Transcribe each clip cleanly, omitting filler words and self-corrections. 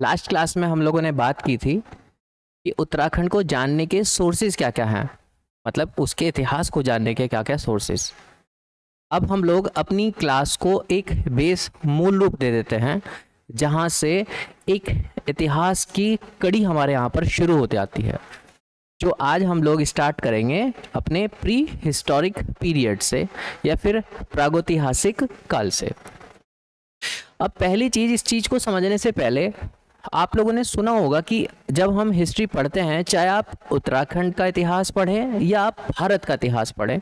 Last class में हम लोगों ने बात की थी कि उत्तराखंड को जानने के सोर्सेज क्या क्या हैं, मतलब उसके इतिहास को जानने के क्या क्या सोर्सेज। अब हम लोग अपनी क्लास को एक बेस मूल रूप दे देते हैं जहाँ से एक इतिहास की कड़ी हमारे यहाँ पर शुरू होती आती है, जो आज हम लोग स्टार्ट करेंगे अपने प्री हिस्टोरिक पीरियड से या फिर प्रागैतिहासिक काल से। अब पहली चीज़, इस चीज़ को समझने से पहले आप लोगों ने सुना होगा कि जब हम हिस्ट्री पढ़ते हैं, चाहे आप उत्तराखंड का इतिहास पढ़ें या आप भारत का इतिहास पढ़ें,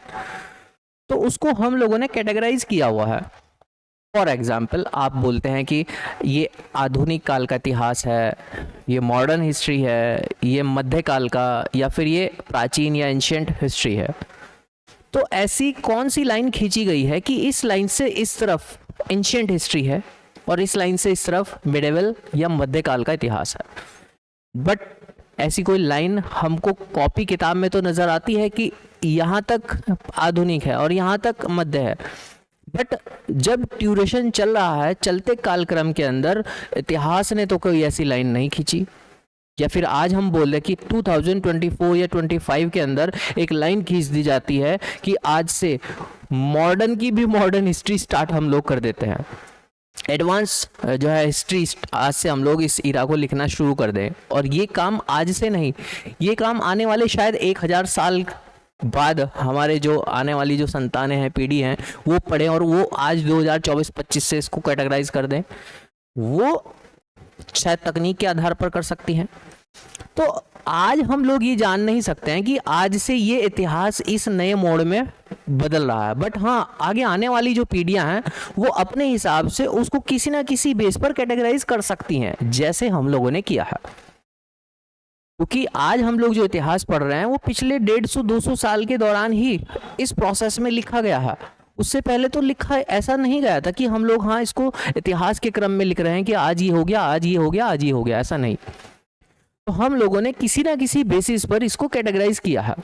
तो उसको हम लोगों ने कैटेगराइज किया हुआ है। फॉर एग्जाम्पल, आप बोलते हैं कि ये आधुनिक काल का इतिहास है, ये मॉडर्न हिस्ट्री है, ये मध्यकाल का, या फिर ये प्राचीन या एंशिएंट हिस्ट्री है। तो ऐसी कौन सी लाइन खींची गई है कि इस लाइन से इस तरफ एंशिएंट हिस्ट्री है और इस लाइन से इस तरफ मिडिवल या मध्यकाल का इतिहास है। बट ऐसी कोई लाइन हमको कॉपी किताब में तो नज़र आती है कि यहाँ तक आधुनिक है और यहाँ तक मध्य है, बट जब ड्यूरेशन चल रहा है, चलते कालक्रम के अंदर इतिहास ने तो कोई ऐसी लाइन नहीं खींची। या फिर आज हम बोल रहे कि 2024 या 25 के अंदर एक लाइन खींच दी जाती है कि आज से मॉडर्न की भी मॉडर्न हिस्ट्री स्टार्ट हम लोग कर देते हैं। एडवांस जो है हिस्ट्री आज से हम लोग इस इरा को लिखना शुरू कर दें। और ये काम आज से नहीं, ये काम आने वाले शायद 1000 साल बाद हमारे जो आने वाली जो संतानें हैं, पीढ़ी हैं, वो पढ़ें और वो आज 2024-25 से इसको कैटेगराइज कर दें। वो शायद तकनीक के आधार पर कर सकती हैं। तो आज हम लोग ये जान नहीं सकते हैं कि आज से ये इतिहास इस नए मोड़ में बदल रहा है। बट हाँ, आगे आने वाली जो पीढ़ियां हैं वो अपने हिसाब से उसको किसी ना किसी बेस पर कैटेगराइज कर सकती हैं, जैसे हम लोगों ने किया है। क्योंकि आज हम लोग जो इतिहास पढ़ रहे हैं वो पिछले 150-200 साल के दौरान ही इस प्रोसेस में लिखा गया है। उससे पहले तो लिखा ऐसा नहीं गया था कि हम लोग हाँ इसको इतिहास के क्रम में लिख रहे हैं कि आज ये हो गया, आज ये हो गया, आज ये हो गया, ऐसा नहीं। तो हम लोगों ने किसी ना किसी बेसिस पर इसको कैटेगराइज किया है।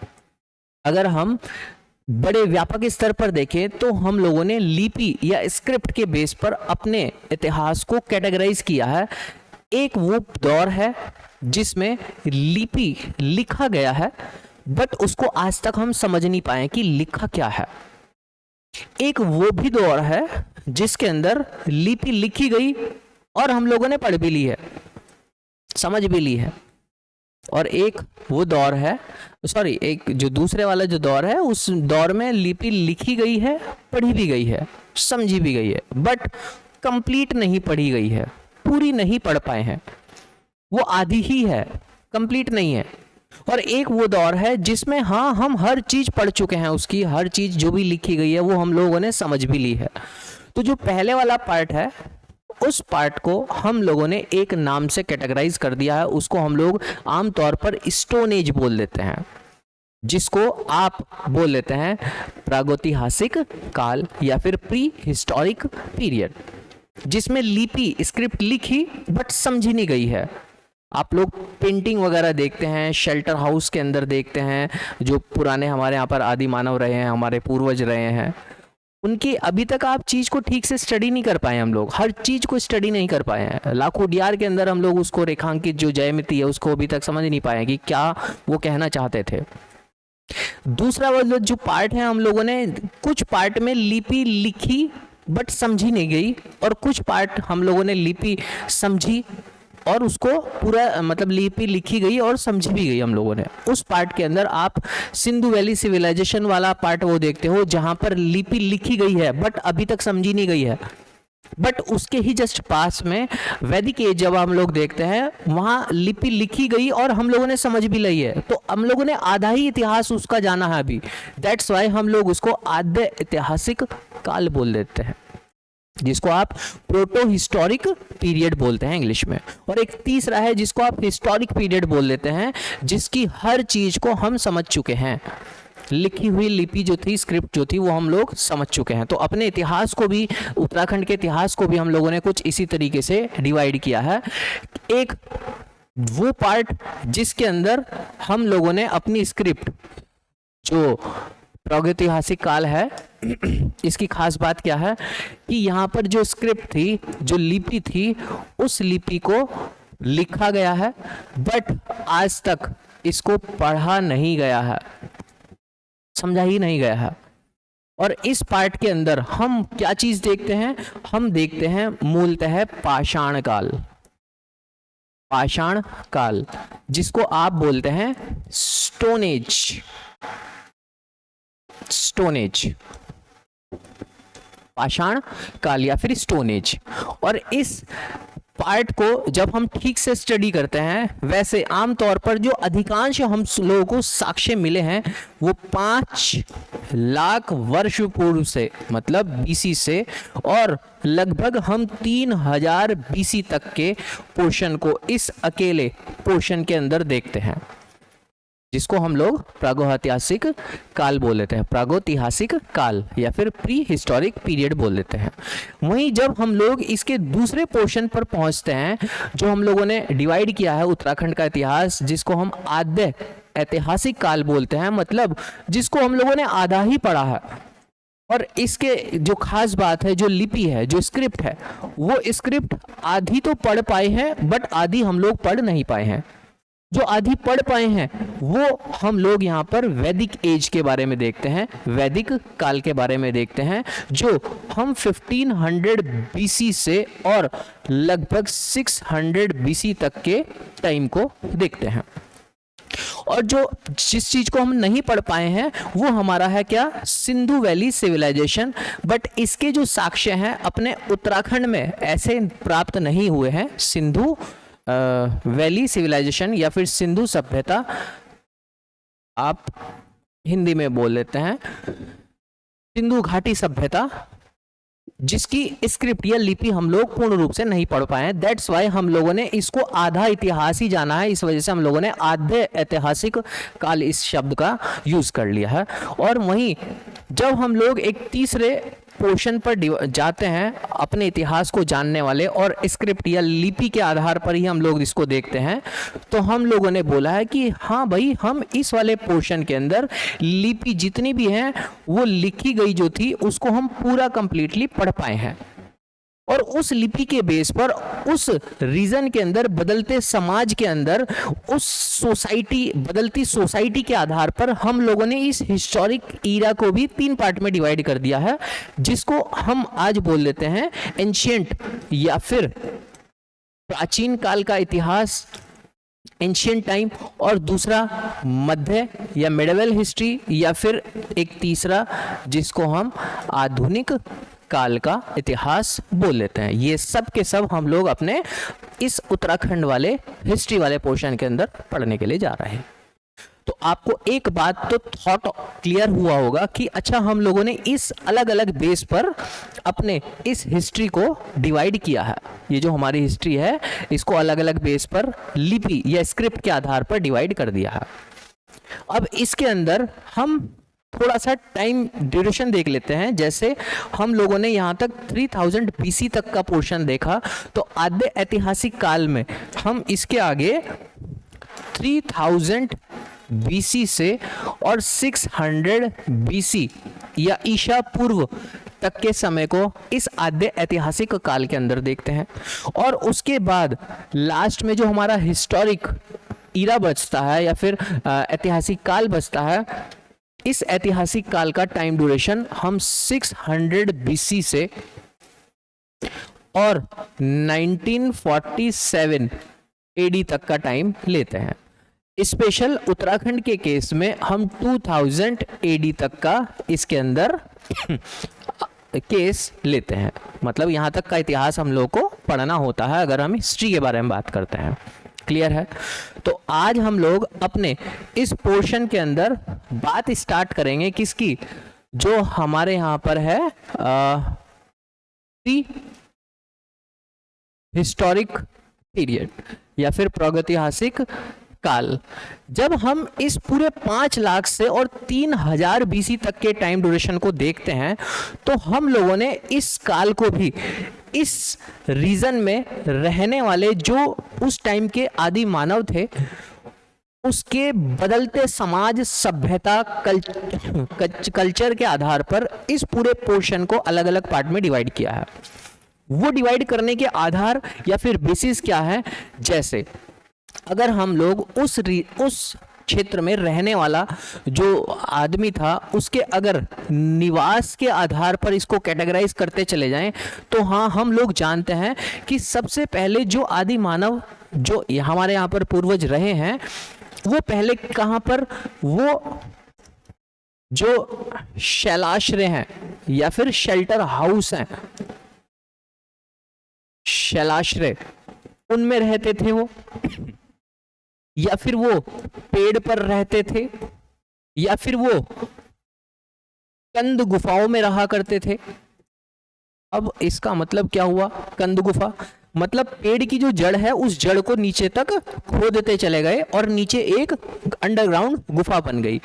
अगर हम बड़े व्यापक स्तर पर देखें तो हम लोगों ने लिपि या स्क्रिप्ट के बेस पर अपने इतिहास को कैटेगराइज किया है। एक वो दौर है जिसमें लिपि लिखा गया है, बट उसको आज तक हम समझ नहीं पाए कि लिखा क्या है। एक वो भी दौर है जिसके अंदर लिपि लिखी गई और हम लोगों ने पढ़ भी ली है, समझ भी ली है। और एक वो दौर है, सॉरी, एक जो दूसरे वाला जो दौर है, उस दौर में लिपि लिखी गई है, पढ़ी भी गई है, समझी भी गई है, बट कंप्लीट नहीं पढ़ी गई है, पूरी नहीं पढ़ पाए हैं, वो आधी ही है, कंप्लीट नहीं है। और एक वो दौर है जिसमें हाँ हम हर चीज पढ़ चुके हैं, उसकी हर चीज जो भी लिखी गई है वो हम लोगों ने समझ भी ली है। तो जो पहले वाला पार्ट है, उस पार्ट को हम लोगों ने एक नाम से कैटेगराइज कर दिया है। उसको हम लोग आमतौर पर स्टोन एज बोल देते हैं, जिसको आप बोल लेते हैं प्रागैतिहासिक काल या फिर प्री हिस्टोरिक पीरियड, जिसमें लिपि स्क्रिप्ट लिखी बट समझी नहीं गई है। आप लोग पेंटिंग वगैरह देखते हैं, शेल्टर हाउस के अंदर देखते हैं, जो पुराने हमारे यहाँ पर आदि मानव रहे हैं, हमारे पूर्वज रहे हैं, उनकी अभी तक आप चीज़ को ठीक से स्टडी नहीं कर पाए। हम लोग हर चीज़ को स्टडी नहीं कर पाए हैं। लाखों डीआर के अंदर हम लोग उसको रेखांकित जो ज्यामिति है उसको अभी तक समझ नहीं पाए कि क्या वो कहना चाहते थे। दूसरा वाला जो पार्ट है, हम लोगों ने कुछ पार्ट में लिपि लिखी बट समझी नहीं गई, और कुछ पार्ट हम लोगों ने लिपि समझी और उसको पूरा मतलब लिपि लिखी गई और समझी भी गई हम लोगों ने। उस पार्ट के अंदर आप सिंधु वैली सिविलाइजेशन वाला पार्ट वो देखते हो, जहां पर लिपि लिखी गई है बट अभी तक समझी नहीं गई है। बट उसके ही जस्ट पास में वैदिक एज जब हम लोग देखते हैं, वहां लिपि लिखी गई और हम लोगों ने समझ भी ली है। तो हम लोगों ने आधा ही इतिहास उसका जाना है अभी। दैट्स वाई हम लोग उसको आद्य ऐतिहासिक काल बोल देते हैं, जिसको आप प्रोटो हिस्टोरिक पीरियड बोलते हैं इंग्लिश में। और एक तीसरा है जिसको आप हिस्टोरिक पीरियड बोल लेते हैं, जिसकी हर चीज को हम समझ चुके हैं। लिखी हुई लिपि जो थी, स्क्रिप्ट जो थी, वो हम लोग समझ चुके हैं। तो अपने इतिहास को भी, उत्तराखंड के इतिहास को भी हम लोगों ने कुछ इसी तरीके से डिवाइड किया है। एक वो पार्ट जिसके अंदर हम लोगों ने अपनी स्क्रिप्ट, जो प्रागैतिहासिक काल है, इसकी खास बात क्या है कि यहाँ पर जो स्क्रिप्ट थी, जो लिपि थी, उस लिपि को लिखा गया है, बट आज तक इसको पढ़ा नहीं गया है, समझा ही नहीं गया है। और इस पार्ट के अंदर हम क्या चीज देखते हैं, हम देखते हैं मूलतः पाषाण काल। पाषाण काल जिसको आप बोलते हैं स्टोन एज, स्टोन एज, पाषाण काल या फिर स्टोन एज। और इस पार्ट को जब हम ठीक से स्टडी करते हैं, वैसे आमतौर पर जो अधिकांश हम लोगों को साक्ष्य मिले हैं वो 5 लाख वर्ष पूर्व से, मतलब बीसी से, और लगभग हम 3000 बीसी तक के पोर्शन को इस अकेले पोर्शन के अंदर देखते हैं, जिसको हम लोग प्रागैतिहासिक काल बोल लेते हैं, प्रागैतिहासिक काल या फिर प्री हिस्टोरिक पीरियड बोल देते हैं। वहीं जब हम लोग इसके दूसरे पोर्शन पर पहुंचते हैं, जो हम लोगों ने डिवाइड किया है उत्तराखंड का इतिहास, जिसको हम आद्य ऐतिहासिक काल बोलते हैं, मतलब जिसको हम लोगों ने आधा ही पढ़ा है। और इसके जो खास बात है, जो लिपि है, जो स्क्रिप्ट है, वो स्क्रिप्ट आधी तो पढ़ पाए हैं, बट आधी हम लोग पढ़ नहीं पाए हैं। जो आधी पढ़ पाए हैं वो हम लोग यहाँ पर वैदिक एज के बारे में देखते हैं, वैदिक काल के बारे में देखते हैं, जो हम 1500 बीसी से और लगभग 600 बीसी तक के टाइम को देखते हैं। और जो जिस चीज को हम नहीं पढ़ पाए हैं वो हमारा है क्या, सिंधु वैली सिविलाइजेशन। बट इसके जो साक्ष्य हैं अपने उत्तराखंड में ऐसे प्राप्त नहीं हुए हैं। सिंधु वैली सिविलाइजेशन या फिर सिंधु सभ्यता आप हिंदी में बोल लेते हैं, सिंधु घाटी सभ्यता, जिसकी स्क्रिप्ट या लिपि हम लोग पूर्ण रूप से नहीं पढ़ पाए हैं। दैट्स वाई हम लोगों ने इसको आधा इतिहास ही जाना है, इस वजह से हम लोगों ने आधे ऐतिहासिक काल इस शब्द का यूज कर लिया है। और वहीं जब हम लोग एक तीसरे पोर्शन पर जाते हैं अपने इतिहास को जानने वाले, और स्क्रिप्ट या लिपि के आधार पर ही हम लोग इसको देखते हैं, तो हम लोगों ने बोला है कि हाँ भाई, हम इस वाले पोर्शन के अंदर लिपि जितनी भी हैं वो लिखी गई जो थी उसको हम पूरा कंप्लीटली पढ़ पाए हैं। और उस लिपि के बेस पर उस रीजन के अंदर, बदलते समाज के अंदर, उस सोसाइटी, बदलती सोसाइटी के आधार पर हम लोगों ने इस हिस्टोरिक ईरा को भी 3 पार्ट में डिवाइड कर दिया है, जिसको हम आज बोल लेते हैं एंशिएंट या फिर प्राचीन काल का इतिहास, एंशिएंट टाइम, और दूसरा मध्य या मिडिवल हिस्ट्री, या फिर एक तीसरा जिसको हम आधुनिक काल का इतिहास बोल लेते हैं। ये सब के सब हम लोग अपने इस उत्तराखंड वाले हिस्ट्री वाले पोर्शन के अंदर पढ़ने के लिए जा रहे हैं। तो आपको एक बात तो थॉट क्लियर हुआ होगा कि अच्छा, हम लोगों ने इस अलग अलग बेस पर अपने इस हिस्ट्री को डिवाइड किया है। ये जो हमारी हिस्ट्री है इसको अलग अलग बेस पर लिपि या स्क्रिप्ट के आधार पर डिवाइड कर दिया है। अब इसके अंदर हम थोड़ा सा टाइम ड्यूरेशन देख लेते हैं। जैसे हम लोगों ने यहाँ तक 3000 बीसी तक का पोर्शन देखा, तो आद्य ऐतिहासिक काल में हम इसके आगे 3000 बीसी से और 600 बीसी या ईसा पूर्व तक के समय को इस आद्य ऐतिहासिक काल के अंदर देखते हैं। और उसके बाद लास्ट में जो हमारा हिस्टोरिक ईरा बचता है या फिर ऐतिहासिक काल बचता है, इस ऐतिहासिक काल का टाइम ड्यूरेशन हम 600 बीसी से और 1947 एडी तक का टाइम लेते हैं। स्पेशल उत्तराखंड के केस में हम 2000 एडी तक का इसके अंदर केस लेते हैं। मतलब यहाँ तक का इतिहास हम लोग को पढ़ना होता है अगर हम हिस्ट्री के बारे में बात करते हैं। क्लियर है? तो आज हम लोग अपने इस पोर्शन के अंदर बात स्टार्ट करेंगे किसकी, जो हमारे यहाँ पर है हिस्टोरिक पीरियड या फिर प्रागैतिहासिक काल। जब हम इस पूरे 5 लाख से और 3000 बीसी तक के टाइम ड्यूरेशन को देखते हैं, तो हम लोगों ने इस काल को भी इस रीजन में रहने वाले जो उस टाइम के आदि मानव थे, उसके बदलते समाज, सभ्यता, कल्चर के आधार पर इस पूरे पोर्शन को अलग अलग पार्ट में डिवाइड किया है। वो डिवाइड करने के आधार या फिर बेसिस क्या है, जैसे अगर हम लोग उस क्षेत्र में रहने वाला जो आदमी था उसके अगर निवास के आधार पर इसको कैटेगराइज करते चले जाएं, तो हाँ, हम लोग जानते हैं कि सबसे पहले जो आदि मानव जो हमारे यहाँ पर पूर्वज रहे हैं, वो पहले कहाँ पर, वो जो शैलाश्रय हैं या फिर शेल्टर हाउस हैं, शैलाश्रय, उनमें रहते थे वो, या फिर वो पेड़ पर रहते थे, या फिर वो कंद गुफाओं में रहा करते थे। अब इसका मतलब क्या हुआ, कंद गुफा मतलब पेड़ की जो जड़ है उस जड़ को नीचे तक खोदते चले गए और नीचे एक अंडरग्राउंड गुफा बन गई।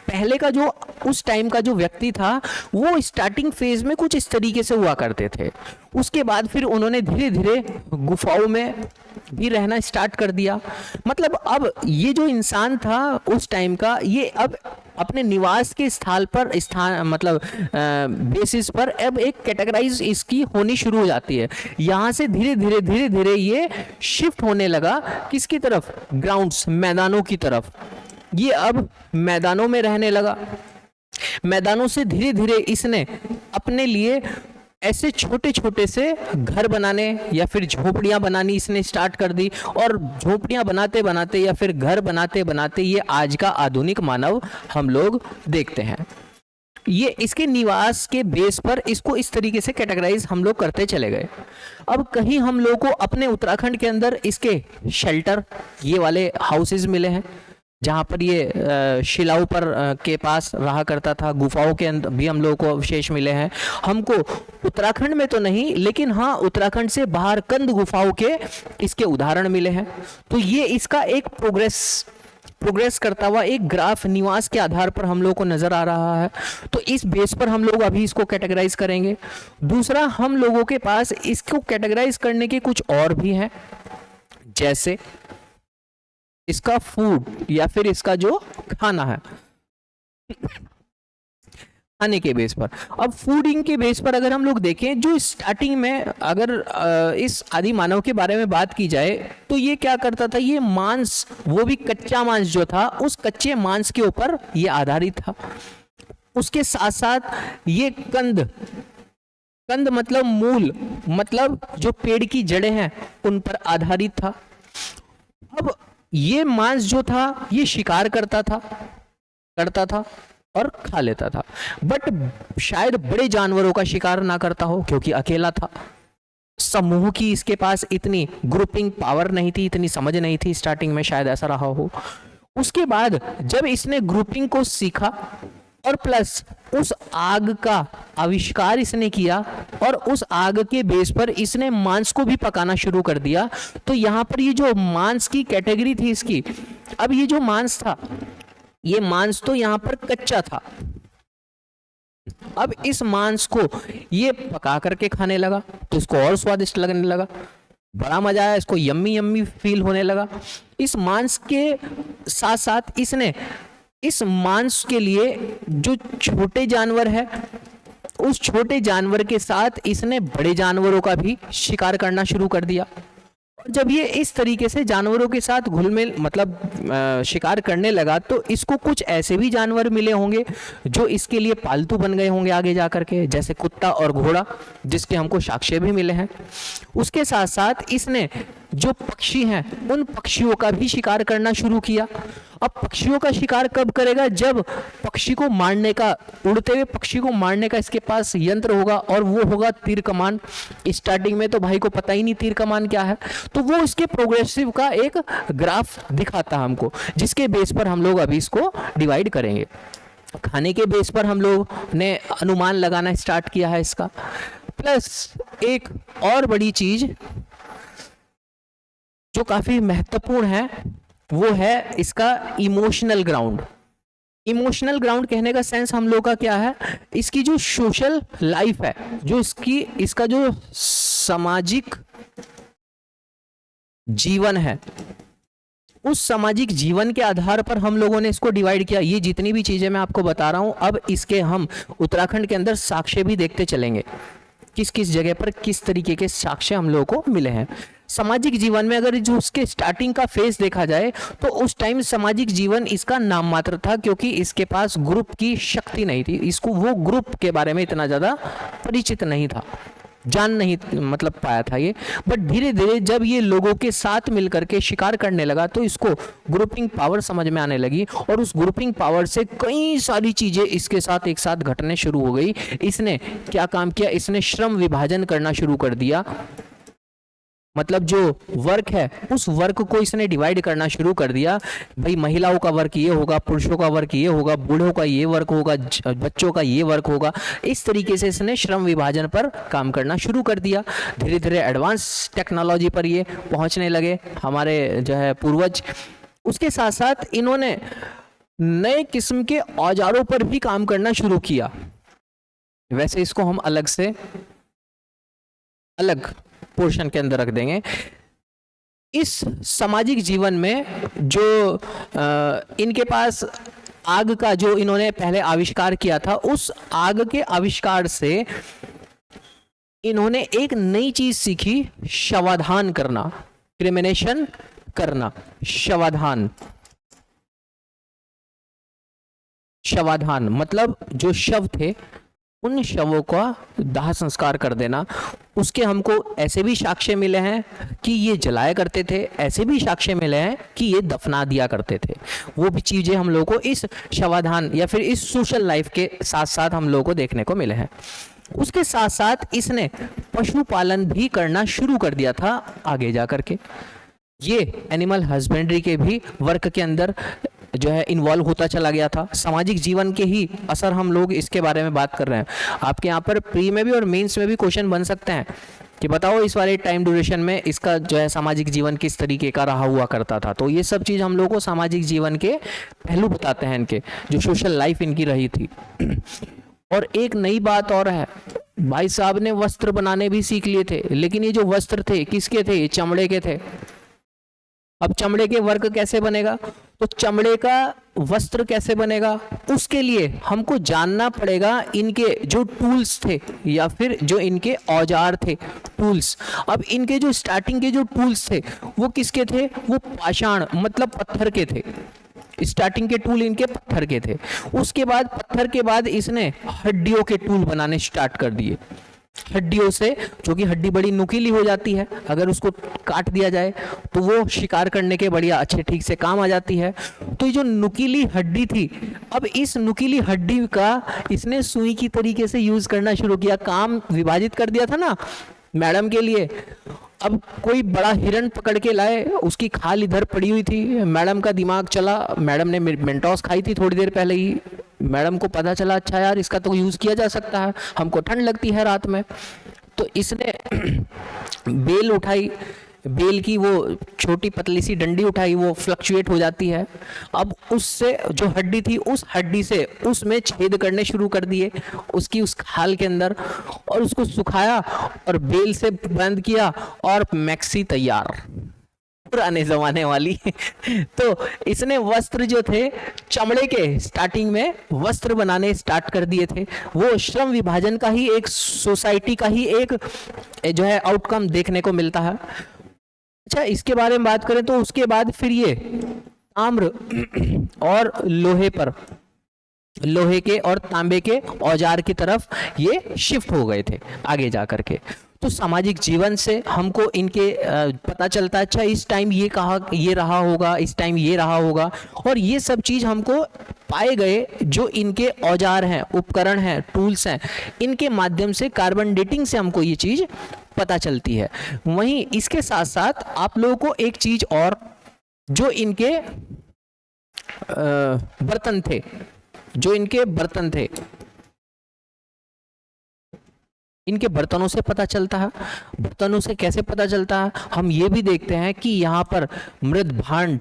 पहले का जो उस टाइम का जो व्यक्ति था वो स्टार्टिंग फेज में कुछ इस तरीके से हुआ करते थे, उसके बाद फिर उन्होंने धीरे धीरे गुफाओं में भी रहना स्टार्ट कर दिया। मतलब अब ये जो इंसान था उस टाइम का, ये अब अपने निवास के स्थल पर मतलब बेसिस पर अब एक कैटेगराइज इसकी होनी शुरू हो जाती है। यहाँ से धीरे धीरे ये शिफ्ट होने लगा किसकी तरफ, ग्राउंड्स, मैदानों की तरफ। ये अब मैदानों में रहने लगा। मैदानों से धीरे धीरे इसने अपने लिए ऐसे छोटे छोटे से घर बनाने या फिर झोपड़ियां बनानी इसने स्टार्ट कर दी, और झोपड़ियां बनाते बनाते या फिर घर बनाते बनाते ये आज का आधुनिक मानव हम लोग देखते हैं। ये इसके निवास के बेस पर इसको इस तरीके से कैटेगराइज हम लोग करते चले गए। अब कहीं हम लोग को अपने उत्तराखंड के अंदर इसके शेल्टर, ये वाले हाउसेज मिले हैं जहाँ पर ये शिलाओं पर के पास रहा करता था। गुफाओं के अंदर भी हम लोगों को अवशेष मिले हैं। हमको उत्तराखंड में तो नहीं, लेकिन हाँ उत्तराखंड से बाहर कंद गुफाओं के इसके उदाहरण मिले हैं। तो ये इसका एक प्रोग्रेस करता हुआ एक ग्राफ निवास के आधार पर हम लोगों को नजर आ रहा है। तो इस बेस पर हम लोग अभी इसको कैटेगराइज करेंगे। दूसरा, हम लोगों के पास इसको कैटेगराइज करने के कुछ और भी हैं, जैसे इसका फूड या फिर इसका जो खाना है, खाने के बेस पर। अब फूडिंग के बेस पर अगर हम लोग देखें, जो स्टार्टिंग में अगर इस आदि मानव के बारे में बात की जाए तो ये क्या करता था, ये मांस, वो भी कच्चा मांस जो था, उस कच्चे मांस के ऊपर ये आधारित था। उसके साथ साथ ये कंद मतलब मूल, मतलब जो पेड़ की जड़ें हैं उन पर आधारित था। अब ये मांस जो था ये शिकार करता था और खा लेता था, बट शायद बड़े जानवरों का शिकार ना करता हो क्योंकि अकेला था। समूह की इसके पास इतनी ग्रुपिंग पावर नहीं थी, इतनी समझ नहीं थी स्टार्टिंग में, शायद ऐसा रहा हो। उसके बाद जब इसने ग्रुपिंग को सीखा और प्लस उस आग का आविष्कार इसने किया और उस आग के बेस पर इसने मांस को भी पकाना शुरू कर दिया, तो यहाँ पर ये जो मांस की कैटेगरी थी इसकी, अब ये जो मांस था, ये मांस तो यहाँ पर कच्चा था। अब इस मांस को ये पका करके खाने लगा तो इसको और स्वादिष्ट लगने लगा, बड़ा मजा आया, इसको यम्मी यम्मी फील होने लगा। इस मांस के साथ साथ इसने इस मांस के लिए जो छोटे जानवर है, उस छोटे जानवर के साथ इसने बड़े जानवरों का भी शिकार करना शुरू कर दिया। जब ये इस तरीके से जानवरों के साथ घुलमिल मतलब शिकार करने लगा, तो इसको कुछ ऐसे भी जानवर मिले होंगे जो इसके लिए पालतू बन गए होंगे आगे जा करके, जैसे कुत्ता और घोड़ा, जिसके हमको साक्ष्य भी मिले हैं। उसके साथ साथ इसने जो पक्षी हैं उन पक्षियों का भी शिकार करना शुरू किया। अब पक्षियों का शिकार कब करेगा, जब पक्षी को मारने का, उड़ते हुए पक्षी को मारने का इसके पास यंत्र होगा, और वो होगा तीर कमान। स्टार्टिंग में तो भाई को पता ही नहीं तीर कमान क्या है, तो वो इसके प्रोग्रेसिव का एक ग्राफ दिखाता है हमको, जिसके बेस पर हम लोग अभी इसको डिवाइड करेंगे। खाने के बेस पर हम लोग ने अनुमान लगाना स्टार्ट किया है इसका। प्लस एक और बड़ी चीज जो काफी महत्वपूर्ण है वो है इसका इमोशनल ग्राउंड। इमोशनल ग्राउंड कहने का सेंस हम लोग का क्या है, इसकी जो सोशल लाइफ है, जो इसका जो सामाजिक जीवन है, उस सामाजिक जीवन के आधार पर हम लोगों ने इसको डिवाइड किया। ये जितनी भी चीजें मैं आपको बता रहा हूं, अब इसके हम उत्तराखंड के अंदर साक्ष्य भी देखते चलेंगे। किस किस जगह पर किस तरीके के साक्ष्य हम लोगों को मिले हैं। सामाजिक जीवन में अगर जो उसके स्टार्टिंग का फेज देखा जाए तो उस टाइम सामाजिक जीवन इसका नाम मात्र था, क्योंकि इसके पास ग्रुप की शक्ति नहीं थी, इसको वो ग्रुप के बारे में इतना ज़्यादा परिचित नहीं था, जान नहीं मतलब पाया था ये। बट धीरे धीरे जब ये लोगों के साथ मिलकर के शिकार करने लगा तो इसको ग्रुपिंग पावर समझ में आने लगी, और उस ग्रुपिंग पावर से कई सारी चीज़ें इसके साथ एक साथ घटने शुरू हो गई। इसने क्या काम किया, इसने श्रम विभाजन करना शुरू कर दिया, मतलब जो वर्क है उस वर्क को इसने डिवाइड करना शुरू कर दिया। भाई महिलाओं का वर्क ये होगा, पुरुषों का वर्क ये होगा, बूढ़ों का ये वर्क होगा, बच्चों का ये वर्क होगा। इस तरीके से इसने श्रम विभाजन पर काम करना शुरू कर दिया। धीरे धीरे एडवांस टेक्नोलॉजी पर ये पहुंचने लगे हमारे जो है पूर्वज। उसके साथ साथ इन्होंने नए किस्म के औजारों पर भी काम करना शुरू किया। वैसे इसको हम अलग से अलग पोर्शन के अंदर रख देंगे। इस सामाजिक जीवन में जो इनके पास आग का जो इन्होंने पहले आविष्कार किया था, उस आग के आविष्कार से इन्होंने एक नई चीज सीखी, शवाधान करना, क्रिमिनेशन करना। शवाधान, शवाधान मतलब जो शव थे उन शवों का दाह संस्कार कर देना। उसके हमको ऐसे भी साक्ष्य मिले हैं कि ये जलाया करते थे, ऐसे भी साक्ष्य मिले हैं कि ये दफना दिया करते थे। वो भी चीज़ें हम लोगों को इस शवाधान या फिर इस सोशल लाइफ के साथ साथ हम लोगों को देखने को मिले हैं। उसके साथ साथ इसने पशुपालन भी करना शुरू कर दिया था आगे जा करके। ये एनिमल हस्बेंड्री के भी वर्क के अंदर जो है इन्वॉल्व होता चला गया था। सामाजिक जीवन के ही असर हम लोग इसके बारे में बात कर रहे हैं। आपके यहाँ पर प्री में भी और मेंस में भी क्वेश्चन बन सकते हैं कि बताओ इस वाले टाइम ड्यूरेशन में इसका जो है सामाजिक जीवन किस तरीके का रहा हुआ करता था। तो ये सब चीज़ हम लोगों को सामाजिक जीवन के पहलू बताते हैं, इनके जो सोशल लाइफ इनकी रही थी। और एक नई बात और है, भाई साहब ने वस्त्र बनाने भी सीख लिए थे, लेकिन ये जो वस्त्र थे किसके थे, चमड़े के थे। अब चमड़े के वर्क कैसे बनेगा, तो चमड़े का वस्त्र कैसे बनेगा, उसके लिए हमको जानना पड़ेगा इनके जो टूल्स थे या फिर जो इनके औजार थे, टूल्स। अब इनके जो स्टार्टिंग के जो टूल्स थे वो किसके थे, वो पाषाण मतलब पत्थर के थे। स्टार्टिंग के टूल इनके पत्थर के थे। उसके बाद पत्थर के बाद इसने हड्डियों के टूल बनाने स्टार्ट कर दिए। हड्डियों से, जो कि हड्डी बड़ी नुकीली हो जाती है, अगर उसको काट दिया जाए तो वो शिकार करने के बढ़िया अच्छे ठीक से काम आ जाती है। तो ये जो नुकीली हड्डी थी, अब इस नुकीली हड्डी का इसने सुई की तरीके से यूज करना शुरू किया। काम विभाजित कर दिया था ना मैडम के लिए। अब कोई बड़ा हिरण पकड़ के लाए, उसकी खाल इधर पड़ी हुई थी, मैडम का दिमाग चला, मैडम ने मेंटोस खाई थी थोड़ी देर पहले ही, मैडम को पता चला अच्छा यार इसका तो यूज़ किया जा सकता है, हमको ठंड लगती है रात में। तो इसने बेल उठाई, बेल की वो छोटी पतली सी डंडी उठाई, वो फ्लक्चुएट हो जाती है। अब उससे जो हड्डी थी उस हड्डी से उसमें छेद करने शुरू कर दिए उसकी उस खाल के अंदर, और उसको सुखाया और बेल से बंद किया और मैक्सी तैयार, पुराने जमाने वाली। तो इसने वस्त्र जो थे चमड़े के स्टार्टिंग में वस्त्र बनाने स्टार्ट कर दिए थे। वो श्रम विभाजन का ही एक, सोसाइटी का ही एक जो है आउटकम देखने को मिलता है। अच्छा, इसके बारे में बात करें तो उसके बाद फिर ये ताम्र और लोहे पर, लोहे के और तांबे के औजार की तरफ ये शिफ्ट हो गए थे आगे जा करके। तो सामाजिक जीवन से हमको इनके पता चलता है, अच्छा इस टाइम ये कहा ये रहा होगा, इस टाइम ये रहा होगा। और ये सब चीज़ हमको पाए गए जो इनके औजार हैं, उपकरण हैं, टूल्स हैं, इनके माध्यम से कार्बन डेटिंग से हमको ये चीज़ पता चलती है। वहीं इसके साथ साथ आप लोगों को एक चीज़ और, जो इनके बर्तन थे, जो इनके बर्तन थे, इनके बर्तनों से पता चलता है। बर्तनों से कैसे पता चलता है, हम ये भी देखते हैं कि यहाँ पर मृद भांड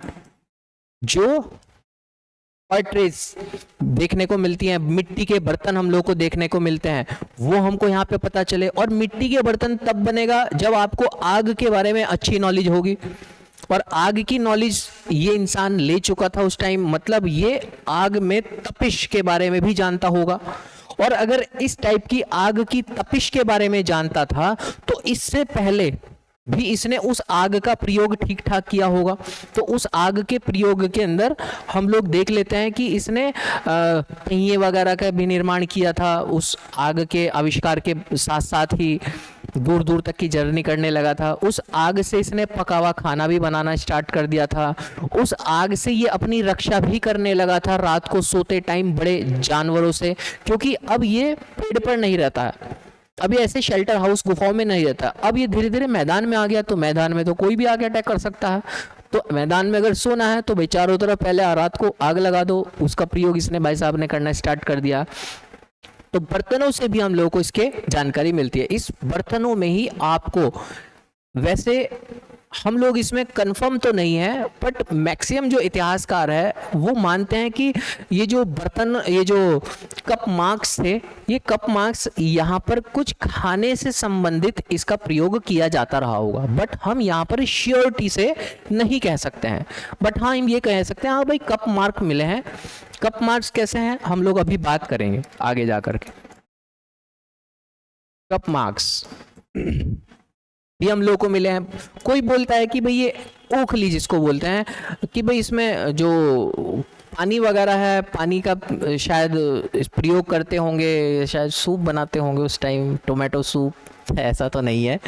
जो पॉटरीज देखने को मिलती हैं, मिट्टी के बर्तन हम लोग को देखने को मिलते हैं, वो हमको यहाँ पे पता चले। और मिट्टी के बर्तन तब बनेगा जब आपको आग के बारे में अच्छी नॉलेज होगी, और आग की नॉलेज ये इंसान ले चुका था उस टाइम, मतलब ये आग में तपिश के बारे में भी जानता होगा। और अगर इस टाइप की आग की तपिश के बारे में जानता था तो इससे पहले भी इसने उस आग का प्रयोग ठीक ठाक किया होगा। तो उस आग के प्रयोग के अंदर हम लोग देख लेते हैं कि इसने पहिए वगैरह का भी निर्माण किया था। उस आग के आविष्कार के साथ साथ ही दूर दूर तक की जर्नी करने लगा था। उस आग से इसने पका हुआ खाना भी बनाना स्टार्ट कर दिया था। उस आग से ये अपनी रक्षा भी करने लगा था रात को सोते टाइम बड़े जानवरों से, क्योंकि अब ये पेड़ पर नहीं रहता है, अब ये ऐसे शेल्टर हाउस गुफाओं में नहीं रहता। अब ये धीरे धीरे मैदान में आ गया, तो मैदान में तो कोई भी आके अटैक कर सकता है। तो मैदान में अगर सोना है तो भाई चारों तरफ पहले रात को आग लगा दो। उसका प्रयोग इसने भाई साहब ने करना स्टार्ट कर दिया। तो बर्तनों से भी हम लोगों को इसके जानकारी मिलती है। इस बर्तनों में ही आपको, वैसे हम लोग इसमें कंफर्म तो नहीं है, बट मैक्सिमम जो इतिहासकार है वो मानते हैं कि ये जो बर्तन, ये जो कप मार्क्स थे, ये कप मार्क्स यहाँ पर कुछ खाने से संबंधित इसका प्रयोग किया जाता रहा होगा। बट हम यहाँ पर श्योरिटी से नहीं कह सकते हैं, बट हाँ हम ये कह सकते हैं हाँ भाई कप मार्क मिले हैं। कप मार्क्स कैसे हैं हम लोग अभी बात करेंगे आगे जाकर के। कप मार्क्स भी हम लोग को मिले हैं। कोई बोलता है कि भाई ये ओखली जिसको बोलते हैं, कि भाई इसमें जो पानी वगैरह है, पानी का शायद प्रयोग करते होंगे, शायद सूप बनाते होंगे उस टाइम, टोमेटो सूप। ऐसा तो नहीं है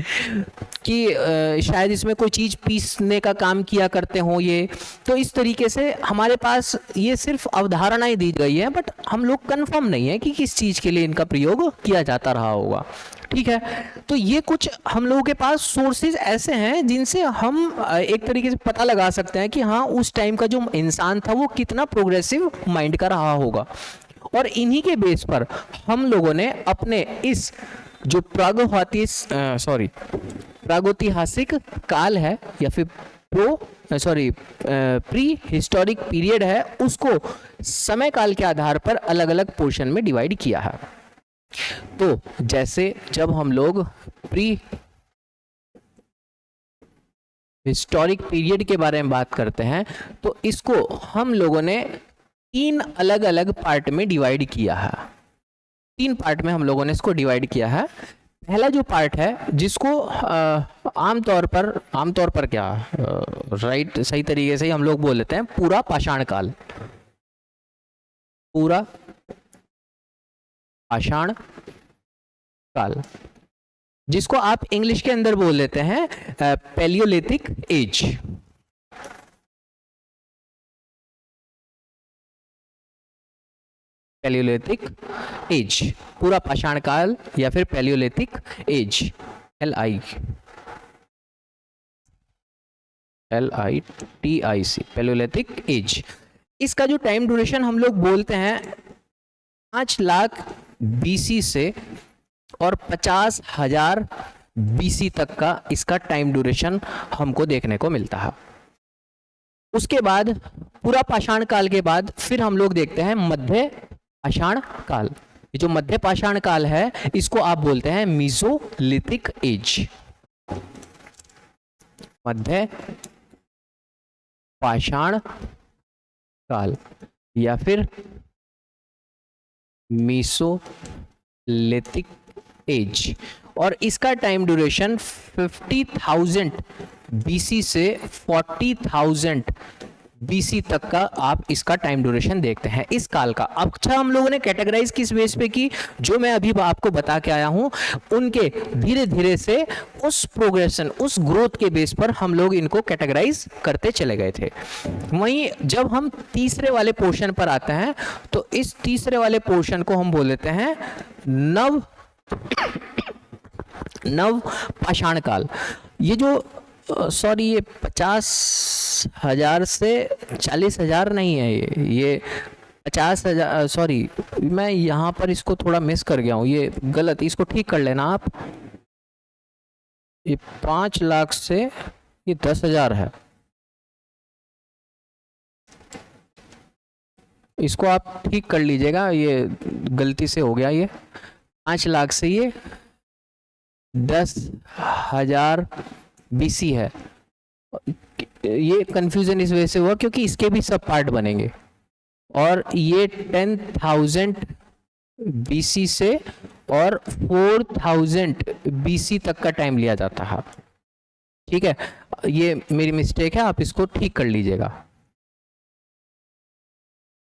कि शायद इसमें कोई चीज़ पीसने का काम किया करते हों ये। तो इस तरीके से हमारे पास ये सिर्फ अवधारणाएं दी गई है, बट हम लोग कंफर्म नहीं है कि किस चीज़ के लिए इनका प्रयोग किया जाता रहा होगा। ठीक है, तो ये कुछ हम लोगों के पास सोर्सेज ऐसे हैं जिनसे हम एक तरीके से पता लगा सकते हैं कि हाँ उस टाइम का जो इंसान था वो कितना प्रोग्रेसिव माइंड का रहा होगा। और इन्हीं के बेस पर हम लोगों ने अपने इस जो प्रागैतिहासिक काल है या फिर प्री हिस्टोरिक पीरियड है, उसको समय काल के आधार पर अलग अलग पोर्शन में डिवाइड किया है। तो जैसे जब हम लोग प्री हिस्टोरिक पीरियड के बारे में बात करते हैं तो इसको हम लोगों ने 3 अलग अलग पार्ट में डिवाइड किया है। 3 पार्ट में हम लोगों ने इसको डिवाइड किया है। पहला जो पार्ट है जिसको आमतौर पर क्या राइट सही तरीके से हम लोग बोल लेते हैं पूरा पाषाण काल। पूरा पाषाण काल, जिसको आप इंग्लिश के अंदर बोल लेते हैं पैलियोलिथिक एज। पैलियोलिथिक एज, पूरा पाषाण काल या फिर paleolithic age, LITIC, paleolithic age. इसका जो टाइम ड्यूरेशन हम लोग बोलते हैं 5 लाख BC से और 50,000 BC तक का इसका टाइम ड्यूरेशन हमको देखने को मिलता है। उसके बाद पूरा पाषाण काल के बाद फिर हम लोग देखते हैं मध्य पाषाण काल। ये जो मध्य पाषाण काल है इसको आप बोलते हैं मीसोलिथिक एज। मध्य पाषाण काल या फिर मीसोलिथिक एज, और इसका टाइम ड्यूरेशन 50,000 BC से 40,000 BC तक का आप इसका टाइम ड्यूरेशन देखते हैं इस काल का। अच्छा, हम लोगों ने कैटेगराइज किस बेस पे की, जो मैं अभी आपको बता के आया हूं, उनके धीरे धीरे से उस प्रोग्रेशन, उस ग्रोथ के बेस पर हम लोग इनको कैटेगराइज करते चले गए थे। वहीं जब हम तीसरे वाले पोर्शन पर आते हैं तो इस तीसरे वाले पोर्शन को हम बोल देते हैं नव पाषाण काल। ये जो ये 50,000 से 40,000 नहीं है, ये 50,000, मैं यहाँ पर इसको थोड़ा मिस कर गया हूँ, ये गलत, इसको ठीक कर लेना आप। ये 5 लाख से ये 10,000 है, इसको आप ठीक कर लीजिएगा, ये गलती से हो गया। ये 5 लाख से ये 10,000 BC है। ये कंफ्यूजन इस वजह से हुआ क्योंकि इसके भी सब पार्ट बनेंगे, और ये 10,000 बीसी से और 4000 बीसी तक का टाइम लिया जाता है। ठीक है, ये मेरी मिस्टेक है, आप इसको ठीक कर लीजिएगा।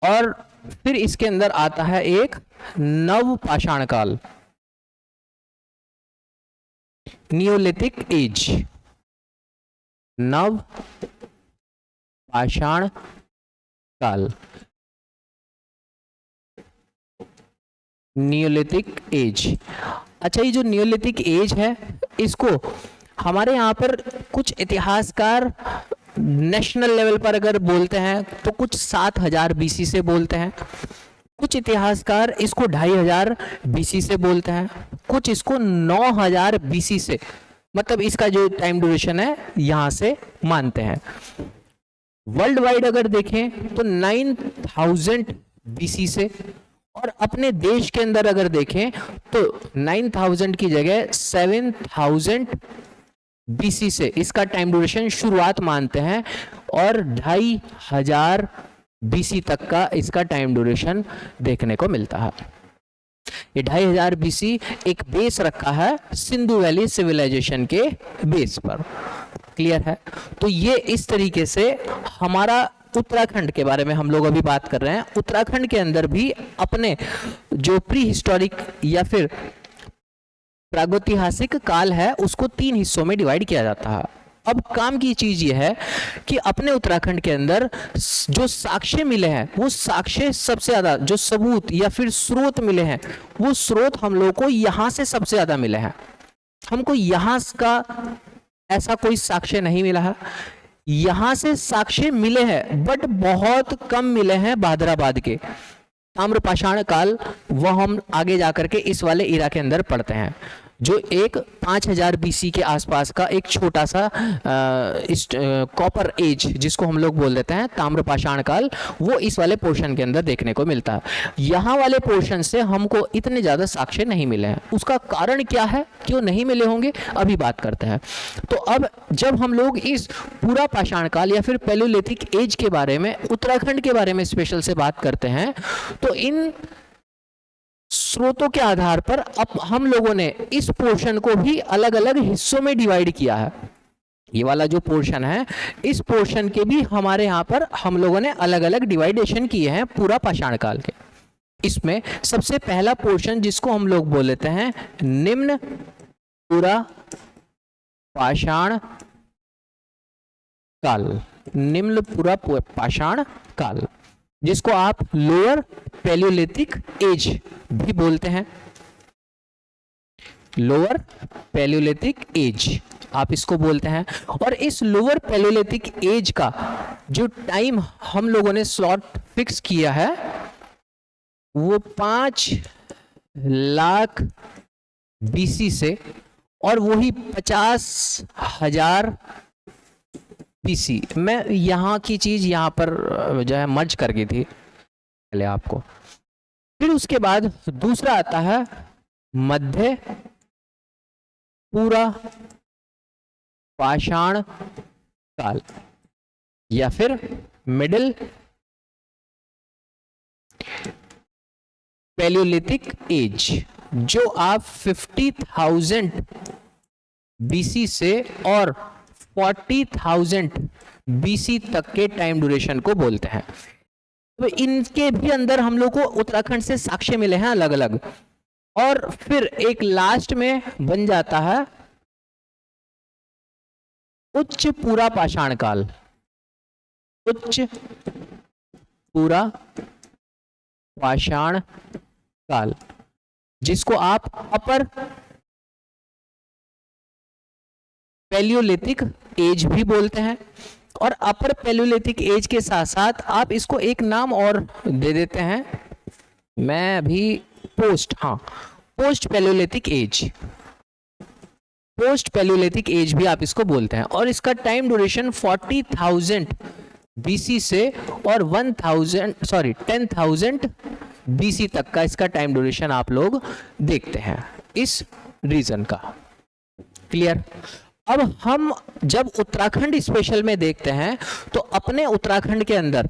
और फिर इसके अंदर आता है एक नव पाषाण काल, नियोलिथिक एज, नव पाषाण काल, नियोलिथिक एज। अच्छा, ये जो नियोलिथिक एज है, इसको हमारे यहाँ पर कुछ इतिहासकार नेशनल लेवल पर अगर बोलते हैं तो कुछ 7000 बीसी से बोलते हैं, कुछ इतिहासकार इसको 2500 बीसी से बोलते हैं, कुछ इसको 9000 बीसी से, मतलब इसका जो टाइम ड्यूरेशन है यहाँ से मानते हैं। वर्ल्ड वाइड अगर देखें तो 9000 बीसी से, और अपने देश के अंदर अगर देखें तो 9000 की जगह 7000 बीसी से इसका टाइम ड्यूरेशन शुरुआत मानते हैं, और 2500 बीसी तक का इसका टाइम ड्यूरेशन देखने को मिलता है। ये 2500 बीसी एक बेस रखा है सिंधु वैली सिविलाइजेशन के बेस पर। क्लियर है? तो ये इस तरीके से हमारा उत्तराखंड के बारे में हम लोग अभी बात कर रहे हैं। उत्तराखंड के अंदर भी अपने जो प्री हिस्टोरिक या फिर प्रागैतिहासिक काल है उसको 3 हिस्सों में डिवाइड किया जाता है। अब काम की चीज ये है कि अपने उत्तराखंड के अंदर जो साक्ष्य मिले हैं, वो साक्ष्य सबसे ज्यादा, जो सबूत या फिर स्रोत मिले हैं, वो स्रोत हम लोग को यहाँ से सबसे ज्यादा मिले हैं। हमको यहाँ का ऐसा कोई साक्ष्य नहीं मिला है। यहाँ से साक्ष्य मिले हैं बट बहुत कम मिले हैं भादराबाद के ताम्रपाषाण काल, वह हम आगे जाकर के इस वाले इरा के अंदर पढ़ते हैं, जो एक 5000 बीसी के आसपास का एक छोटा सा कॉपर एज जिसको हम लोग बोल देते हैं ताम्रपाषाण काल, वो इस वाले पोर्शन के अंदर देखने को मिलता है। यहाँ वाले पोर्शन से हमको इतने ज़्यादा साक्ष्य नहीं मिले हैं। उसका कारण क्या है, क्यों नहीं मिले होंगे, अभी बात करते हैं। तो अब जब हम लोग इस पूरा पाषाण काल या फिर पैलियोलिथिक एज के बारे में, उत्तराखंड के बारे में स्पेशल से बात करते हैं, तो इन स्रोतों के आधार पर अब हम लोगों ने इस पोर्शन को भी अलग अलग हिस्सों में डिवाइड किया है। ये वाला जो पोर्शन है, इस पोर्शन के भी हमारे यहाँ पर हम लोगों ने अलग अलग डिवाइडेशन किए हैं पूरा पाषाण काल के। इसमें सबसे पहला पोर्शन जिसको हम लोग बोल लेते हैं निम्न पूरा पाषाण काल, निम्न पूरा पाषाण काल, जिसको आप लोअर पैलियोलिथिक एज भी बोलते हैं। लोअर पैलियोलिथिक एज आप इसको बोलते हैं। और इस लोअर पैलियोलिथिक एज का जो टाइम हम लोगों ने स्लॉट फिक्स किया है वो 5 लाख बीसी से, और वही 50,000 बीसी। मैं यहाँ की चीज यहाँ पर जो है मर्ज कर गई थी पहले आपको। फिर उसके बाद दूसरा आता है मध्य पूरा पाषाण काल या फिर मिडिल पैलियोलिथिक एज, जो आप 50,000 बीसी से और 40,000 बीसी तक के टाइम ड्यूरेशन को बोलते हैं। तो इनके भी अंदर हम लोग को उत्तराखंड से साक्ष्य मिले हैं अलग अलग। और फिर एक लास्ट में बन जाता है उच्च पूरा पाषाण काल, उच्च पूरा पाषाण काल, जिसको आप अपर पैलियोलिथिक एज भी बोलते हैं। और अपर पैलियोलिथिक एज के साथ साथ आप इसको एक नाम और दे देते हैं, मैं अभी post paleolithic age, post paleolithic age भी आप इसको बोलते हैं। और इसका टाइम ड्यूरेशन 40,000 बीसी से और 10,000 बीसी तक का इसका टाइम ड्यूरेशन आप लोग देखते हैं इस रीजन का। क्लियर? अब हम जब उत्तराखंड स्पेशल में देखते हैं तो अपने उत्तराखंड के अंदर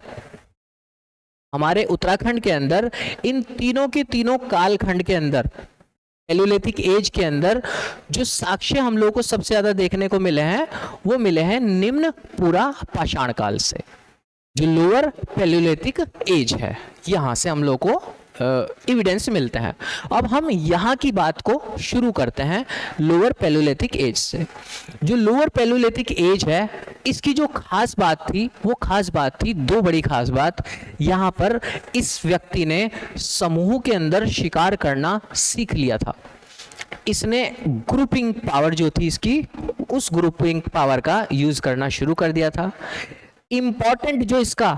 हमारे उत्तराखंड के अंदर इन तीनों के तीनों कालखंड के अंदर, पैलियोलिथिक एज के अंदर जो साक्ष्य हम लोगों को सबसे ज्यादा देखने को मिले हैं वो मिले हैं निम्न पुरा पाषाण काल से। जो लोअर पैलियोलिथिक एज है, यहां से हम लोग को एविडेंस मिलते हैं। अब हम यहाँ की बात को शुरू करते हैं लोअर पैलियोलिथिक एज से। जो लोअर पैलियोलिथिक एज है, इसकी जो खास बात थी वो खास बात थी, दो बड़ी खास बात। यहाँ पर इस व्यक्ति ने समूह के अंदर शिकार करना सीख लिया था। इसने ग्रुपिंग पावर जो थी इसकी, उस ग्रुपिंग पावर का यूज करना शुरू कर दिया था। इंपॉर्टेंट जो इसका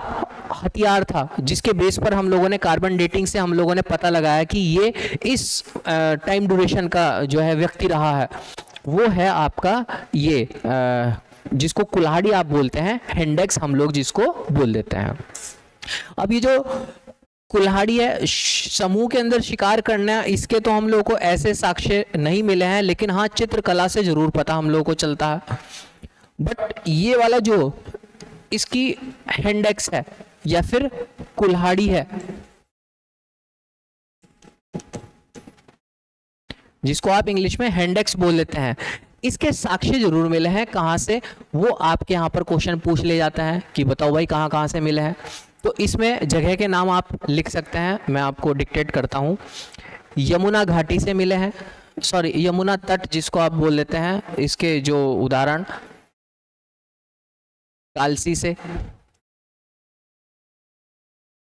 हथियार था, जिसके बेस पर हम लोगों ने कार्बन डेटिंग से हम लोगों ने पता लगाया कि ये इस टाइम ड्यूरेशन का जो है व्यक्ति रहा है, वो है आपका ये जिसको कुल्हाड़ी आप बोलते हैं, हैंडेक्स हम लोग जिसको बोल देते हैं। अब ये जो कुल्हाड़ी है, समूह के अंदर शिकार करना, इसके तो हम लोग को ऐसे साक्ष्य नहीं मिले हैं, लेकिन हाँ चित्रकला से जरूर पता हम लोग को चलता है। बट ये वाला जो इसकी हैंडेक्स है या फिर कुल्हाड़ी है, जिसको आप इंग्लिश में हैंडेक्स बोल लेते हैं, इसके साक्ष्य जरूर मिले हैं। कहां से, वो आपके यहां पर क्वेश्चन पूछ ले जाता है कि बताओ भाई कहां कहां से मिले हैं। तो इसमें जगह के नाम आप लिख सकते हैं, मैं आपको डिक्टेट करता हूं। यमुना घाटी से मिले हैं, सॉरी यमुना तट जिसको आप बोल लेते हैं, इसके जो उदाहरण कालसी से,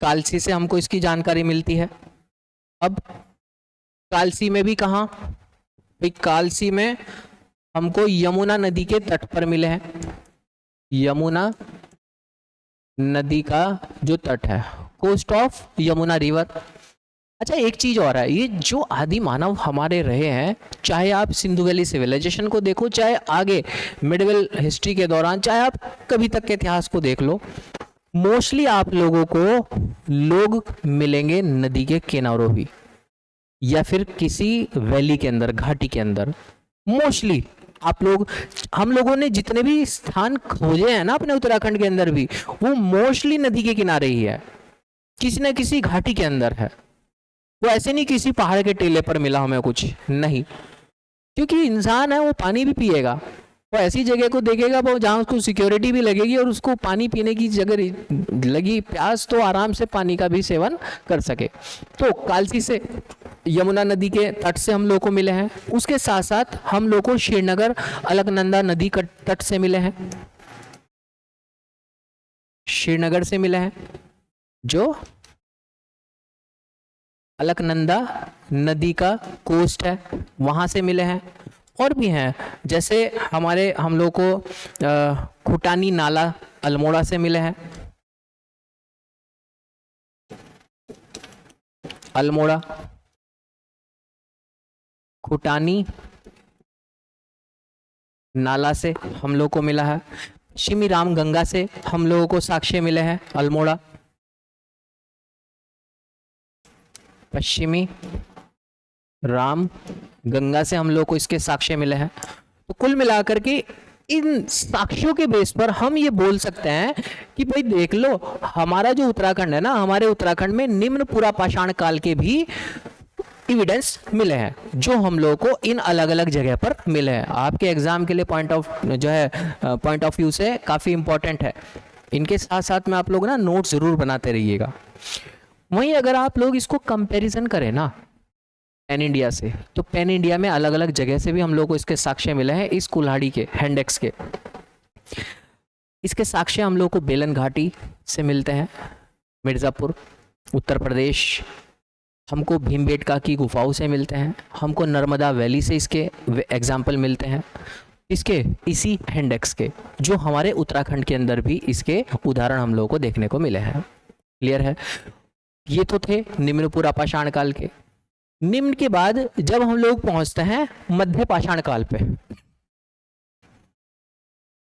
कालसी से हमको इसकी जानकारी मिलती है। अब कालसी में भी कहाँ, भाई कालसी में हमको यमुना नदी के तट पर मिले हैं। यमुना नदी का जो तट है, कोस्ट ऑफ यमुना रिवर। अच्छा एक चीज और है, ये जो आदि मानव हमारे रहे हैं, चाहे आप सिंधु वैली सिविलाइजेशन को देखो, चाहे आगे मिडिवल हिस्ट्री के दौरान, चाहे आप कभी तक के इतिहास को देख लो, मोस्टली आप लोगों को लोग मिलेंगे नदी के किनारों भी या फिर किसी वैली के अंदर, घाटी के अंदर। मोस्टली आप लोग, हम लोगों ने जितने भी स्थान खोजे हैं ना अपने उत्तराखंड के अंदर भी, वो मोस्टली नदी के किनारे ही है, किसी न किसी घाटी के अंदर है। वो ऐसे नहीं किसी पहाड़ के टीले पर मिला हमें, कुछ नहीं, क्योंकि इंसान है वो पानी भी पिएगा, वो ऐसी जगह को देखेगा वो जहाँ उसको सिक्योरिटी भी लगेगी और उसको पानी पीने की जगह लगी प्यास तो आराम से पानी का भी सेवन कर सके। तो कालसी से, यमुना नदी के तट से हम लोग को मिले हैं। उसके साथ साथ हम लोग को श्रीनगर अलकनंदा नदी का तट से मिले हैं, श्रीनगर से मिले हैं, जो अलकनंदा नदी का कोस्ट है, वहां से मिले हैं। और भी हैं, जैसे हम लोग को खुटानी नाला अल्मोड़ा से मिले हैं, अल्मोड़ा खुटानी नाला से हम लोग को मिला है। पश्चिमी राम गंगा से हम लोगों को साक्ष्य मिले हैं, अल्मोड़ा पश्चिमी राम गंगा से हम लोग को इसके साक्ष्य मिले हैं। तो कुल मिलाकर के इन साक्ष्यों के बेस पर हम ये बोल सकते हैं कि भाई देख लो, हमारा जो उत्तराखंड है ना, हमारे उत्तराखंड में निम्न पुरा पाषाण काल के भी एविडेंस मिले हैं, जो हम लोग को इन अलग अलग जगह पर मिले हैं। आपके एग्जाम के लिए पॉइंट ऑफ व्यू से काफी इंपॉर्टेंट है। इनके साथ साथ में आप लोग ना नोट जरूर बनाते रहिएगा। वहीं अगर आप लोग इसको कंपैरिजन करें ना पैन इंडिया से, तो पैन इंडिया में अलग अलग जगह से भी हम लोग को इसके साक्ष्य मिले हैं, इस कुल्हाड़ी के, हैंडेक्स के। इसके साक्ष्य हम लोग को बेलन घाटी से मिलते हैं, मिर्ज़ापुर उत्तर प्रदेश। हमको भीमबेटका की गुफाओं से मिलते हैं, हमको नर्मदा वैली से इसके एग्जाम्पल मिलते हैं, इसके इसी हैंडेक्स के, जो हमारे उत्तराखंड के अंदर भी इसके उदाहरण हम लोगों को देखने को मिले हैं। क्लियर है? ये तो थे निम्न पुरा पाषाण काल के। निम्न के बाद जब हम लोग पहुंचते हैं मध्य पाषाण काल पे,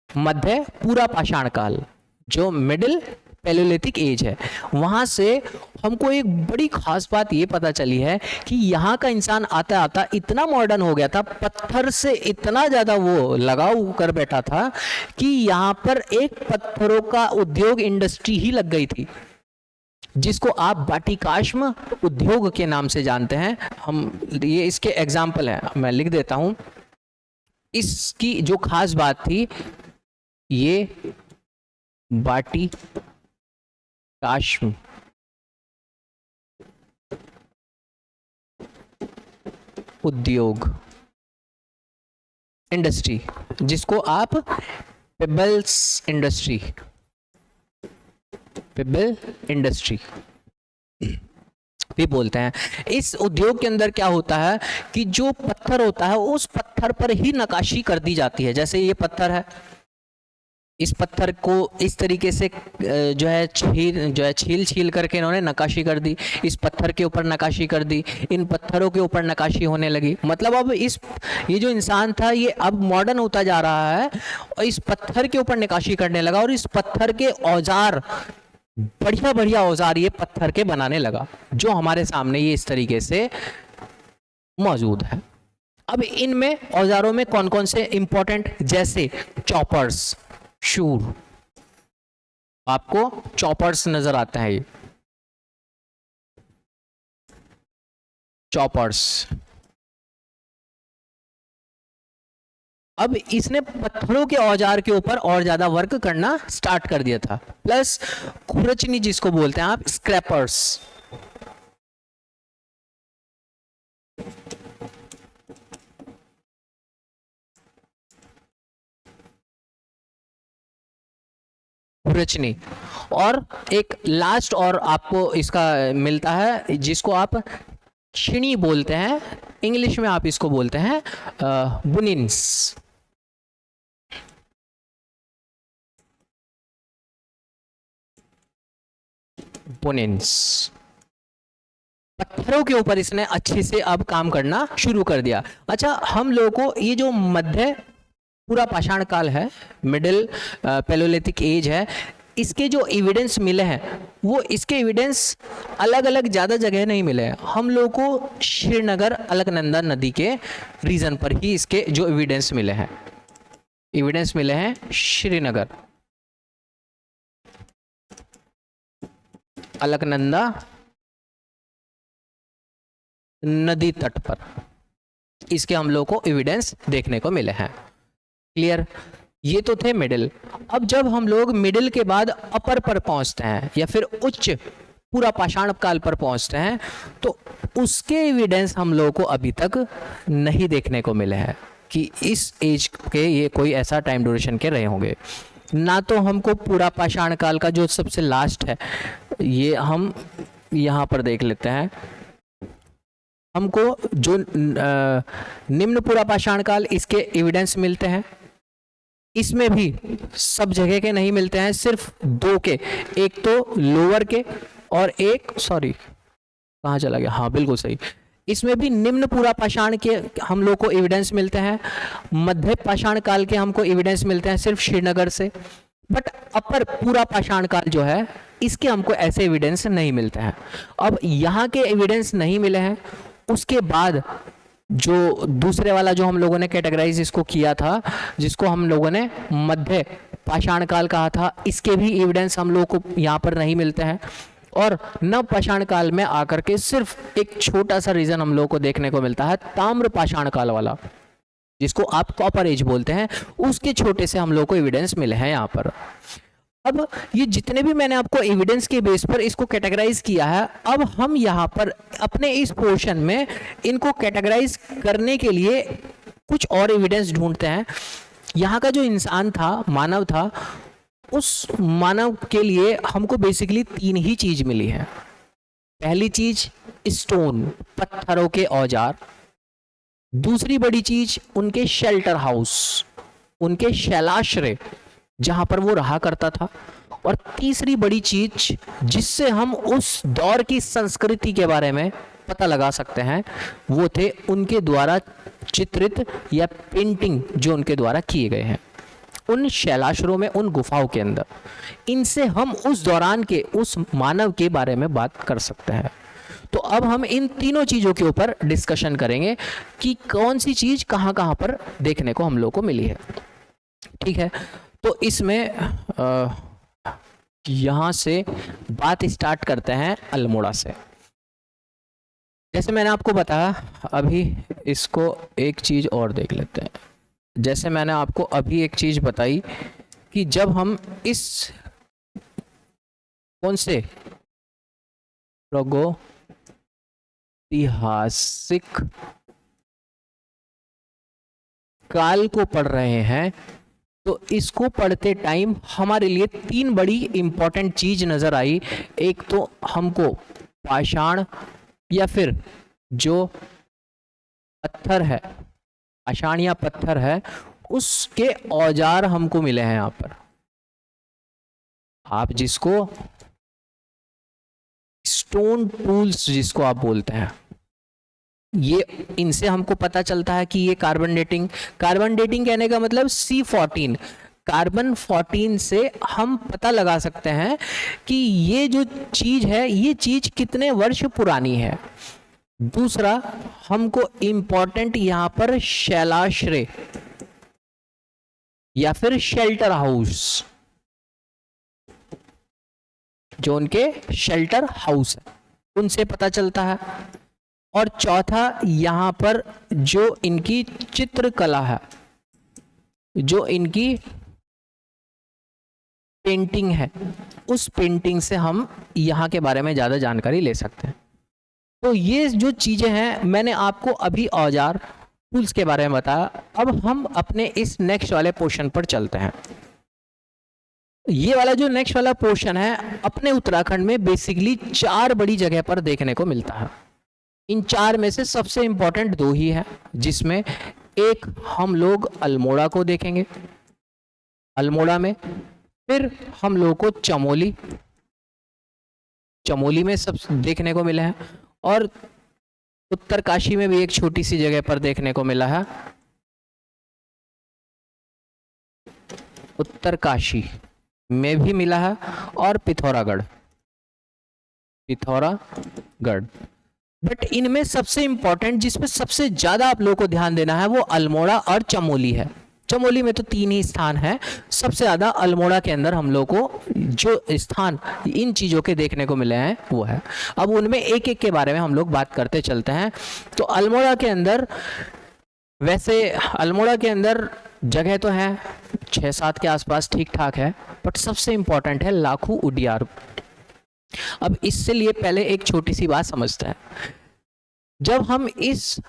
मध्य पूरा पाषाण काल, जो मिडिल पैलियोलिथिक एज है, वहां से हमको एक बड़ी खास बात ये पता चली है कि यहाँ का इंसान आता आता इतना मॉडर्न हो गया था, पत्थर से इतना ज्यादा वो लगाव कर बैठा था कि यहाँ पर एक पत्थरों का उद्योग, इंडस्ट्री ही लग गई थी। जिसको आप बाटिकाश्म उद्योग के नाम से जानते हैं। हम ये इसके एग्जाम्पल है, मैं लिख देता हूं। इसकी जो खास बात थी, ये बाटिकाश्म उद्योग इंडस्ट्री, जिसको आप पेबल्स इंडस्ट्री, पेबल इंडस्ट्री भी बोलते हैं। इस उद्योग के अंदर क्या होता है कि जो पत्थर होता है उस पत्थर पर ही नक्काशी कर दी जाती है। जैसे ये पत्थर है, इस पत्थर को इस तरीके से छील छील करके इन्होंने नक्काशी कर दी, इस पत्थर के ऊपर नक्काशी कर दी, इन पत्थरों के ऊपर नक्काशी होने लगी। मतलब अब ये जो इंसान था ये अब मॉडर्न होता जा रहा है और इस पत्थर के ऊपर नक्काशी करने लगा, और इस पत्थर के औजार, बढ़िया बढ़िया औजार ये पत्थर के बनाने लगा, जो हमारे सामने ये इस तरीके से मौजूद है। अब इनमें औजारों में कौन कौन से इंपॉर्टेंट, जैसे चॉपर्स, शूर, आपको चॉपर्स नजर आता है, ये चॉपर्स। अब इसने पत्थरों के औजार के ऊपर और ज्यादा वर्क करना स्टार्ट कर दिया था। प्लस खुरचनी, जिसको बोलते हैं आप स्क्रैपर्स, खुरचनी, और एक लास्ट और आपको इसका मिलता है जिसको आप छिणी बोलते हैं, इंग्लिश में आप इसको बोलते हैं बुनिन्स। बुनिन्स पत्थरों के ऊपर इसने अच्छे से अब काम करना शुरू कर दिया। अच्छा, हम लोगों को ये जो मध्य पूरा पाषाण काल है, मिडिल पैलोलिथिक एज है, इसके जो एविडेंस मिले हैं वो इसके एविडेंस अलग अलग ज़्यादा जगह नहीं मिले हैं। हम लोग को श्रीनगर अलकनंदा नदी के रीजन पर ही इसके जो एविडेंस मिले हैं, एविडेंस मिले हैं श्रीनगर अलकनंदा नदी तट पर, इसके हम लोग को एविडेंस देखने को मिले हैं। क्लियर? ये तो थे मिडिल। अब जब हम लोग मिडिल के बाद अपर पर पहुंचते हैं या फिर उच्च पूरा पाषाण काल पर पहुंचते हैं, तो उसके एविडेंस हम लोगों को अभी तक नहीं देखने को मिले हैं कि इस एज के ये कोई ऐसा टाइम ड्यूरेशन के रहे होंगे। ना तो हमको पूरा पाषाण काल का जो सबसे लास्ट है, ये हम यहाँ पर देख लेते हैं, हमको जो निम्न पूरा पाषाण काल इसके एविडेंस मिलते हैं, इसमें भी सब जगह के नहीं मिलते हैं, सिर्फ दो के, एक तो लोअर के और एक, सॉरी कहाँ चला गया, हाँ बिल्कुल सही, इसमें भी निम्न पूरा पाषाण के हम लोग को एविडेंस मिलते हैं, मध्य पाषाण काल के हमको एविडेंस मिलते हैं सिर्फ श्रीनगर से, बट अपर पूरा पाषाण काल जो है इसके हमको ऐसे एविडेंस नहीं मिलते हैं। अब यहाँ के एविडेंस नहीं मिले हैं, उसके बाद जो दूसरे वाला जो हम लोगों ने कैटेगराइज इसको किया था, जिसको हम लोगों ने मध्य पाषाण काल कहा था, इसके भी एविडेंस हम लोगों को यहाँ पर नहीं मिलते हैं। और नव पाषाण काल में आकर के सिर्फ एक छोटा सा रीजन हम लोगों को देखने को मिलता है, ताम्र पाषाण काल वाला, जिसको आप कॉपर एज बोलते हैं, उसके छोटे से हम लोगों को एविडेंस मिले हैं यहाँ पर। अब ये जितने भी मैंने आपको एविडेंस के बेस पर इसको कैटेगराइज किया है, अब हम यहाँ पर अपने इस पोर्शन में इनको कैटेगराइज करने के लिए कुछ और एविडेंस ढूंढते हैं। यहाँ का जो इंसान था, मानव था, उस मानव के लिए हमको बेसिकली तीन ही चीज मिली है। पहली चीज स्टोन, पत्थरों के औजार, दूसरी बड़ी चीज उनके शेल्टर हाउस, उनके शैलाश्रय जहां पर वो रहा करता था, और तीसरी बड़ी चीज जिससे हम उस दौर की संस्कृति के बारे में पता लगा सकते हैं, वो थे उनके द्वारा चित्रित या पेंटिंग जो उनके द्वारा किए गए हैं उन शैलाश्रयों में, उन गुफाओं के अंदर। इनसे हम उस दौरान के उस मानव के बारे में बात कर सकते हैं। तो अब हम इन तीनों चीजों के ऊपर डिस्कशन करेंगे कि कौन सी चीज कहां कहां पर देखने को हम लोग को मिली है। ठीक है, तो इसमें यहाँ से बात स्टार्ट करते हैं अल्मोड़ा से। जैसे मैंने आपको बताया, अभी इसको एक चीज़ और देख लेते हैं। जैसे मैंने आपको अभी एक चीज़ बताई कि जब हम इस कौन से प्रागैतिहासिक काल को पढ़ रहे हैं, तो इसको पढ़ते टाइम हमारे लिए 3 बड़ी इंपॉर्टेंट चीज नजर आई। एक तो हमको पाषाण या फिर जो पत्थर है, पाषाण या पत्थर है, उसके औजार हमको मिले हैं यहाँ पर। आप जिसको स्टोन टूल्स जिसको आप बोलते हैं, ये इनसे हमको पता चलता है कि ये कार्बन डेटिंग कहने का मतलब C14, कार्बन 14 से हम पता लगा सकते हैं कि ये जो चीज है, ये चीज कितने वर्ष पुरानी है। दूसरा, हमको इंपॉर्टेंट यहां पर शैलाश्रय या फिर शेल्टर हाउस, जो उनके शेल्टर हाउस है, उनसे पता चलता है। और चौथा, यहां पर जो इनकी चित्रकला है, जो इनकी पेंटिंग है, उस पेंटिंग से हम यहाँ के बारे में ज़्यादा जानकारी ले सकते हैं। तो ये जो चीज़ें हैं, मैंने आपको अभी औजार टूल्स के बारे में बताया। अब हम अपने इस नेक्स्ट वाले पोर्शन पर चलते हैं। ये वाला जो नेक्स्ट वाला पोर्शन है, अपने उत्तराखंड में बेसिकली 4 बड़ी जगह पर देखने को मिलता है। इन 4 में से सबसे इंपॉर्टेंट 2 ही है, जिसमें एक हम लोग अल्मोड़ा को देखेंगे, अल्मोड़ा में। फिर हम लोगों को चमोली में सब देखने को मिला है, और उत्तरकाशी में भी एक छोटी सी जगह पर देखने को मिला है। उत्तरकाशी में भी मिला है, और पिथौरागढ़। बट इनमें सबसे इंपॉर्टेंट, जिसमें सबसे ज्यादा आप लोगों को ध्यान देना है, वो अल्मोड़ा और चमोली है। चमोली में तो 3 ही स्थान है, सबसे ज्यादा अल्मोड़ा के अंदर हम लोग को जो स्थान इन चीजों के देखने को मिले हैं वो है। अब उनमें एक एक के बारे में हम लोग बात करते चलते हैं। तो अल्मोड़ा के अंदर, वैसे अल्मोड़ा के अंदर जगह तो है 6-7 के आसपास, ठीक ठाक है, बट सबसे इंपॉर्टेंट है लाखू उडियार। अब इससे लिए पहले एक छोटी सी बात समझते हैं। जब हम इस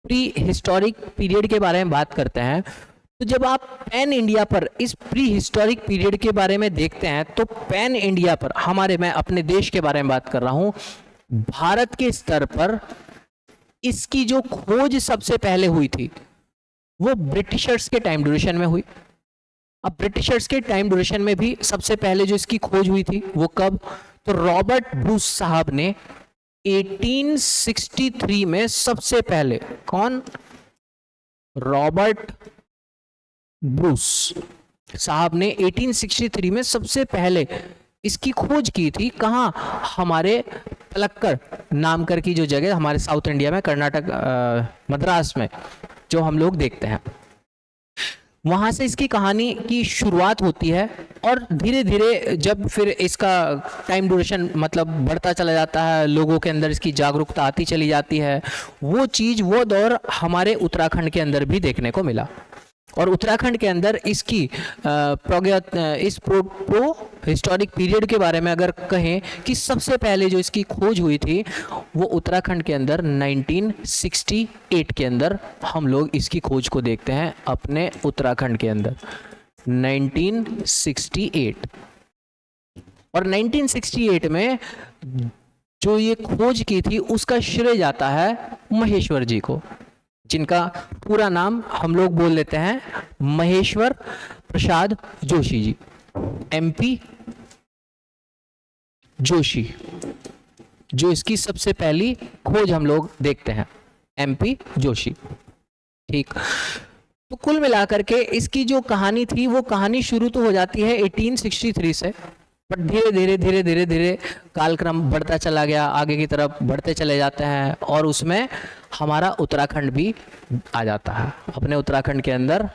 प्री हिस्टोरिक पीरियड के बारे में बात करते हैं, तो जब आप पैन इंडिया पर इस प्री हिस्टोरिक पीरियड के बारे में देखते हैं, तो पैन इंडिया पर मैं अपने देश के बारे में बात कर रहा हूं, भारत के स्तर पर इसकी जो खोज सबसे पहले हुई थी, वो ब्रिटिशर्स के टाइम ड्यूरेशन में हुई। अब ब्रिटिशर्स के टाइम ड्यूरेशन में भी सबसे पहले जो इसकी खोज हुई थी, वो कब? तो रॉबर्ट ब्रूस साहब ने 1863 में सबसे पहले, कौन? रॉबर्ट ब्रूस साहब ने 1863 में सबसे पहले इसकी खोज की थी। कहाँ? हमारे पलक्कड़ नाम कर की जो जगह हमारे साउथ इंडिया में, कर्नाटक, मद्रास में जो हम लोग देखते हैं, वहां से इसकी कहानी की शुरुआत होती है। और धीरे धीरे जब फिर इसका टाइम ड्यूरेशन मतलब बढ़ता चला जाता है, लोगों के अंदर इसकी जागरूकता आती चली जाती है, वो चीज़, वो दौर हमारे उत्तराखंड के अंदर भी देखने को मिला। और उत्तराखंड के अंदर इसकी इस प्रो हिस्टोरिक पीरियड के बारे में अगर कहें कि सबसे पहले जो इसकी खोज हुई थी, वो उत्तराखंड के अंदर 1968 के अंदर हम लोग इसकी खोज को देखते हैं, अपने उत्तराखंड के अंदर 1968। और 1968 में जो ये खोज की थी, उसका श्रेय जाता है महेश्वर जी को, जिनका पूरा नाम हम लोग बोल लेते हैं महेश्वर प्रसाद जोशी जी, MP जोशी, जो इसकी सबसे पहली खोज हम लोग देखते हैं, MP जोशी। ठीक, तो कुल मिलाकर के इसकी जो कहानी थी, वो कहानी शुरू तो हो जाती है 1863 से, बट धीरे धीरे कालक्रम बढ़ता चला गया, आगे की तरफ बढ़ते चले जाते हैं, और उसमें हमारा उत्तराखंड भी आ जाता है। अपने उत्तराखंड के अंदर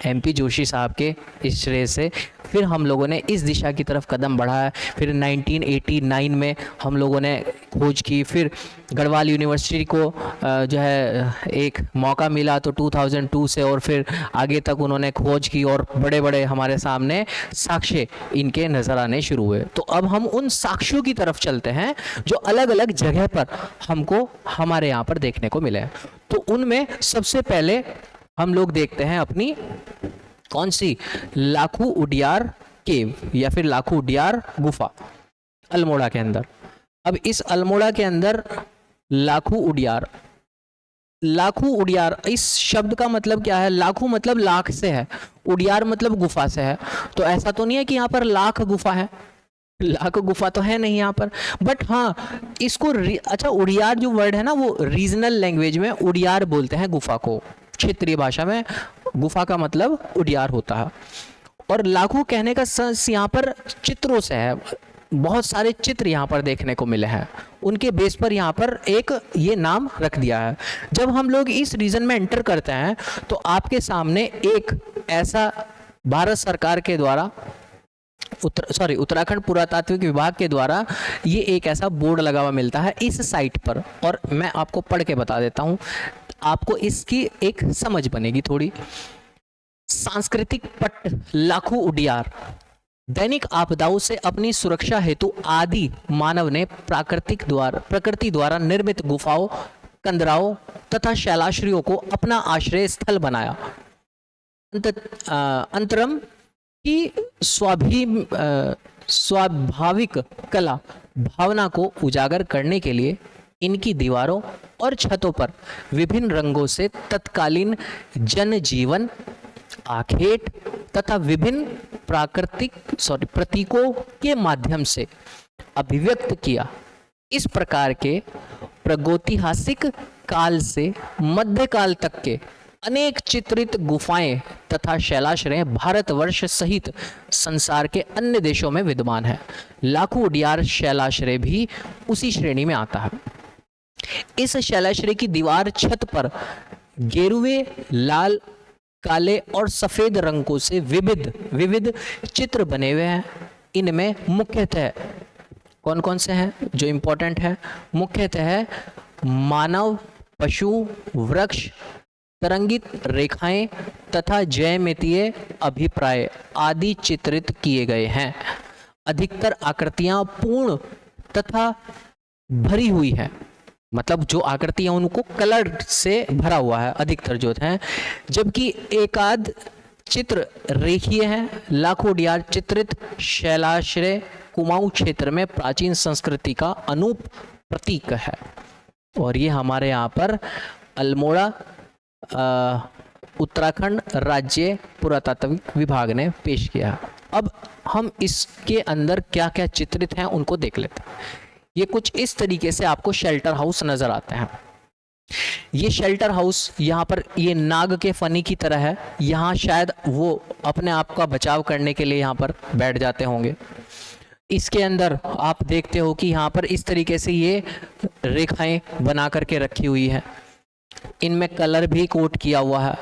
MP जोशी साहब के इस श्रेय से फिर हम लोगों ने इस दिशा की तरफ कदम बढ़ाया। फिर 1989 में हम लोगों ने खोज की। फिर गढ़वाल यूनिवर्सिटी को जो है एक मौका मिला तो 2002 से, और फिर आगे तक उन्होंने खोज की और बड़े बड़े हमारे सामने साक्ष्य इनके नज़र आने शुरू हुए। तो अब हम उन साक्ष्यों की तरफ चलते हैं जो अलग अलग जगह पर हमको हमारे यहाँ पर देखने को मिले। तो उनमें सबसे पहले हम लोग देखते हैं अपनी कौन सी, लाखू उडियार केव या फिर लाखू उडियार गुफा अल्मोड़ा के अंदर। अब इस अल्मोड़ा के अंदर लाखू उडियार, लाखू उडियार इस शब्द का मतलब क्या है? लाखू मतलब लाख से है, उडियार मतलब गुफा से है। तो ऐसा तो नहीं है कि यहाँ पर लाख गुफा है, लाख गुफा तो है नहीं यहाँ पर, बट हाँ इसको अच्छा उडियार जो वर्ड है ना वो रीजनल लैंग्वेज में उडियार बोलते हैं गुफा को, क्षेत्रीय भाषा में गुफा का मतलब उडियार होता है। और लाखू कहने का सेंस यहाँ पर चित्रों से है, बहुत सारे चित्र यहाँ पर देखने को मिले हैं, उनके बेस पर यहाँ पर एक ये नाम रख दिया है। जब हम लोग इस रीजन में एंटर करते हैं तो आपके सामने एक ऐसा भारत सरकार के द्वारा उत्तराखंड पुरातात्विक विभाग के द्वारा ये एक ऐसा बोर्ड लगा हुआ मिलता है इस साइट पर, और मैं आपको पढ़ के बता देता हूँ, आपको इसकी एक समझ बनेगी थोड़ी। सांस्कृतिक पट लाखू उडियार, दैनिक आपदाओं से अपनी सुरक्षा हेतु आदि मानव ने प्रकृति द्वारा निर्मित गुफाओं, कंदराओं तथा शैलाश्रयों को अपना आश्रय स्थल बनाया। अंतरम की स्वाभाविक कला भावना को उजागर करने के लिए इनकी दीवारों और छतों पर विभिन्न रंगों से तत्कालीन जनजीवन, आखेट तथा विभिन्न प्रतीकों के माध्यम से अभिव्यक्त किया। इस प्रकार के प्रागैतिहासिक काल से मध्यकाल तक के अनेक चित्रित गुफाएं तथा शैलाश्रय भारतवर्ष सहित संसार के अन्य देशों में विद्यमान है। लाखू उडियार शैलाश्रय भी उसी श्रेणी में आता है। इस शैलाश्रय की दीवार छत पर गेरुए, लाल, काले और सफेद रंगों से विविध चित्र बने हुए हैं। इनमें मुख्यतः कौन कौन से हैं जो इंपॉर्टेंट है? मुख्यतः मानव, पशु, वृक्ष, तरंगित रेखाएं तथा ज्यामितीय अभिप्राय आदि चित्रित किए गए हैं। अधिकतर आकृतियां पूर्ण तथा भरी हुई हैं, मतलब जो आकृतियां उनको कलर से भरा हुआ है अधिकतर जो है, जबकि एकाध चित्र रेखीय हैं। लाखू उडियार चित्रित शैलाश्रय कुमाऊं क्षेत्र में प्राचीन संस्कृति का अनूप प्रतीक है। और ये हमारे यहाँ पर अल्मोड़ा उत्तराखंड राज्य पुरातात्विक विभाग ने पेश किया। अब हम इसके अंदर क्या क्या चित्रित हैं उनको देख लेते हैं। ये कुछ इस तरीके से आपको शेल्टर हाउस नजर आते हैं। ये शेल्टर हाउस यहाँ पर ये नाग के फनी की तरह है, यहाँ शायद वो अपने आप का बचाव करने के लिए यहाँ पर बैठ जाते होंगे। इसके अंदर आप देखते हो कि यहाँ पर इस तरीके से ये रेखाएं बना करके रखी हुई है, इनमें कलर भी कोट किया हुआ है।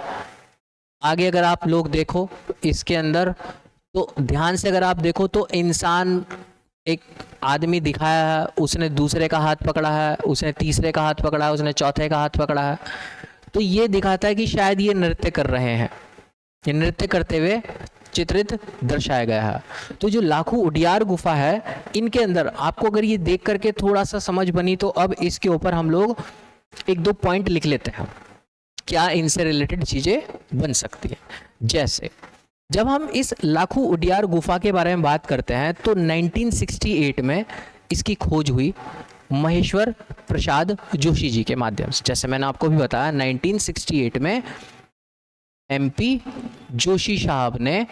आगे अगर आप लोग देखो इसके अंदर तो ध्यान से अगर आप देखो तो इंसान, एक आदमी दिखाया है, उसने दूसरे का हाथ पकड़ा है, उसने तीसरे का हाथ पकड़ा है, उसने चौथे का हाथ पकड़ा है। तो ये दिखाता है कि शायद ये नृत्य कर रहे हैं, ये नृत्य करते हुए चित्रित दर्शाया गया है। तो जो लाखू उडियार गुफा है इनके अंदर आपको अगर ये देख करके थोड़ा सा समझ बनी तो अब इसके ऊपर हम लोग एक दो पॉइंट लिख लेते हैं, क्या इनसे रिलेटेड चीजें बन सकती है। जैसे जब हम इस लाखू उडियार गुफा के बारे में बात करते हैं तो 1968 में इसकी खोज हुई महेश्वर प्रसाद जोशी जी के माध्यम से। जैसे मैंने आपको भी बताया 1968 में MP जोशी साहब ने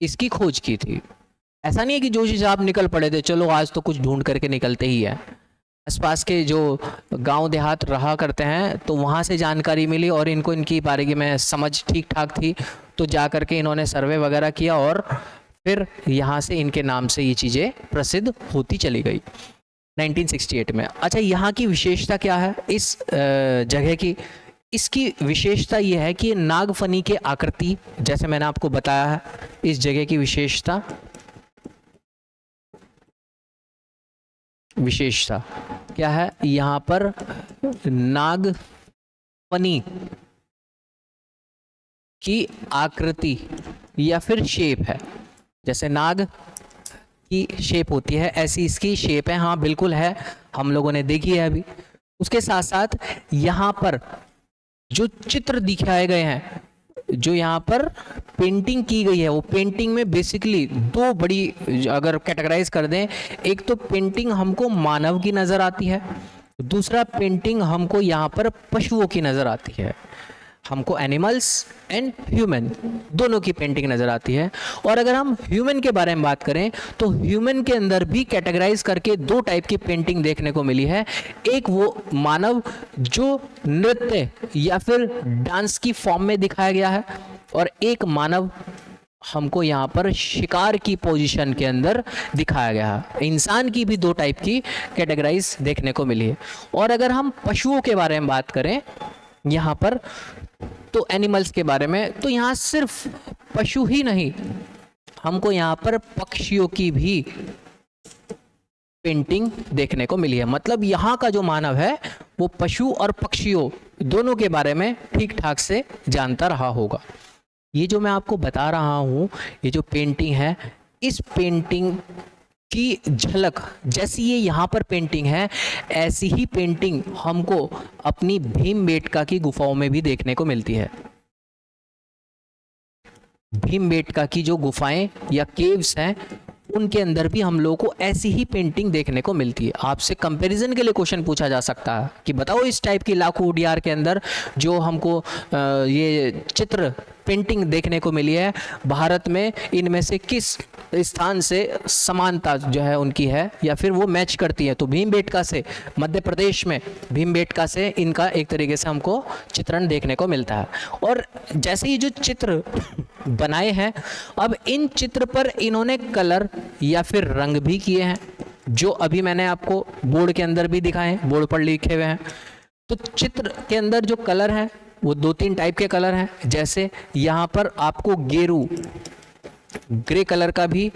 इसकी खोज की थी। ऐसा नहीं है कि जोशी साहब निकल पड़े थे, चलो आज तो कुछ ढूंढ करके निकलते ही है। आसपास के जो गांव देहात रहा करते हैं तो वहाँ से जानकारी मिली और इनको इनकी बारे में समझ ठीक ठाक थी, तो जा करके इन्होंने सर्वे वगैरह किया और फिर यहाँ से इनके नाम से ये चीज़ें प्रसिद्ध होती चली गई 1968 में। अच्छा, यहाँ की विशेषता क्या है इस जगह की? इसकी विशेषता यह है कि नागफनी के आकृति, जैसे मैंने आपको बताया है, इस जगह की विशेषता क्या है, यहां पर नागफनी की आकृति या फिर शेप है। जैसे नाग की शेप होती है, ऐसी इसकी शेप है। हाँ बिल्कुल है, हम लोगों ने देखी है अभी। उसके साथ साथ यहाँ पर जो चित्र दिखाए गए हैं, जो यहाँ पर पेंटिंग की गई है, वो पेंटिंग में बेसिकली दो बड़ी, अगर कैटेगराइज कर दें, एक तो पेंटिंग हमको मानव की नज़र आती है, दूसरा पेंटिंग हमको यहाँ पर पशुओं की नज़र आती है। हमको एनिमल्स एंड ह्यूमन दोनों की पेंटिंग नज़र आती है। और अगर हम ह्यूमन के बारे में बात करें तो ह्यूमन के अंदर भी कैटेगराइज करके दो टाइप की पेंटिंग देखने को मिली है। एक वो मानव जो नृत्य या फिर डांस की फॉर्म में दिखाया गया है, और एक मानव हमको यहाँ पर शिकार की पोजीशन के अंदर दिखाया गया है। इंसान की भी दो टाइप की कैटेगराइज देखने को मिली है। और अगर हम पशुओं के बारे में बात करें यहाँ पर, तो एनिमल्स के बारे में, तो यहाँ सिर्फ पशु ही नहीं, हमको यहाँ पर पक्षियों की भी पेंटिंग देखने को मिली है। मतलब यहाँ का जो मानव है वो पशु और पक्षियों दोनों के बारे में ठीक ठाक से जानता रहा होगा। ये जो मैं आपको बता रहा हूँ, ये जो पेंटिंग है, इस पेंटिंग की झलक जैसी ये यहाँ पर पेंटिंग है, ऐसी ही पेंटिंग हमको अपनी भीमबेटका की गुफाओं में भी देखने को मिलती है। भीमबेटका की जो गुफाएं या केव्स हैं, उनके अंदर भी हम लोगों को ऐसी ही पेंटिंग देखने को मिलती है। आपसे कंपैरिजन के लिए क्वेश्चन पूछा जा सकता है कि बताओ इस टाइप की लाखों उडियार के अंदर जो हमको ये चित्र पेंटिंग देखने को मिली है, भारत में इनमें से किस स्थान से समानता जो है उनकी है या फिर वो मैच करती है। तो भीमबेटका से, मध्य प्रदेश में भीमबेटका से इनका एक तरीके से हमको चित्रण देखने को मिलता है। और जैसे ही जो चित्र बनाए हैं, अब इन चित्र पर इन्होंने कलर या फिर रंग भी किए हैं, जो अभी मैंने आपको बोर्ड के अंदर भी दिखाए हैं, बोर्ड पर लिखे हुए हैं। तो चित्र के अंदर जो कलर है वो दो तीन टाइप के कलर हैं। जैसे यहाँ पर आपको गेरू, ग्रे कलर का भी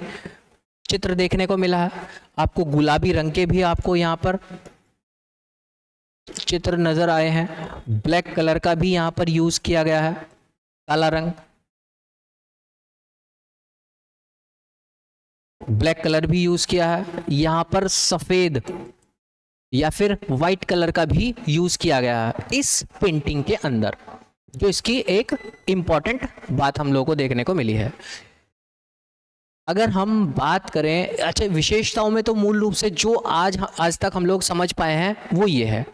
चित्र देखने को मिला है, आपको गुलाबी रंग के भी आपको यहाँ पर चित्र नजर आए हैं, ब्लैक कलर का भी यहाँ पर यूज किया गया है, काला रंग, ब्लैक कलर भी यूज किया है। यहाँ पर सफेद या फिर वाइट कलर का भी यूज किया गया है इस पेंटिंग के अंदर, जो इसकी एक इम्पॉर्टेंट बात हम लोगों को देखने को मिली है। अगर हम बात करें अच्छा विशेषताओं में, तो मूल रूप से जो आज तक हम लोग समझ पाए हैं वो ये है।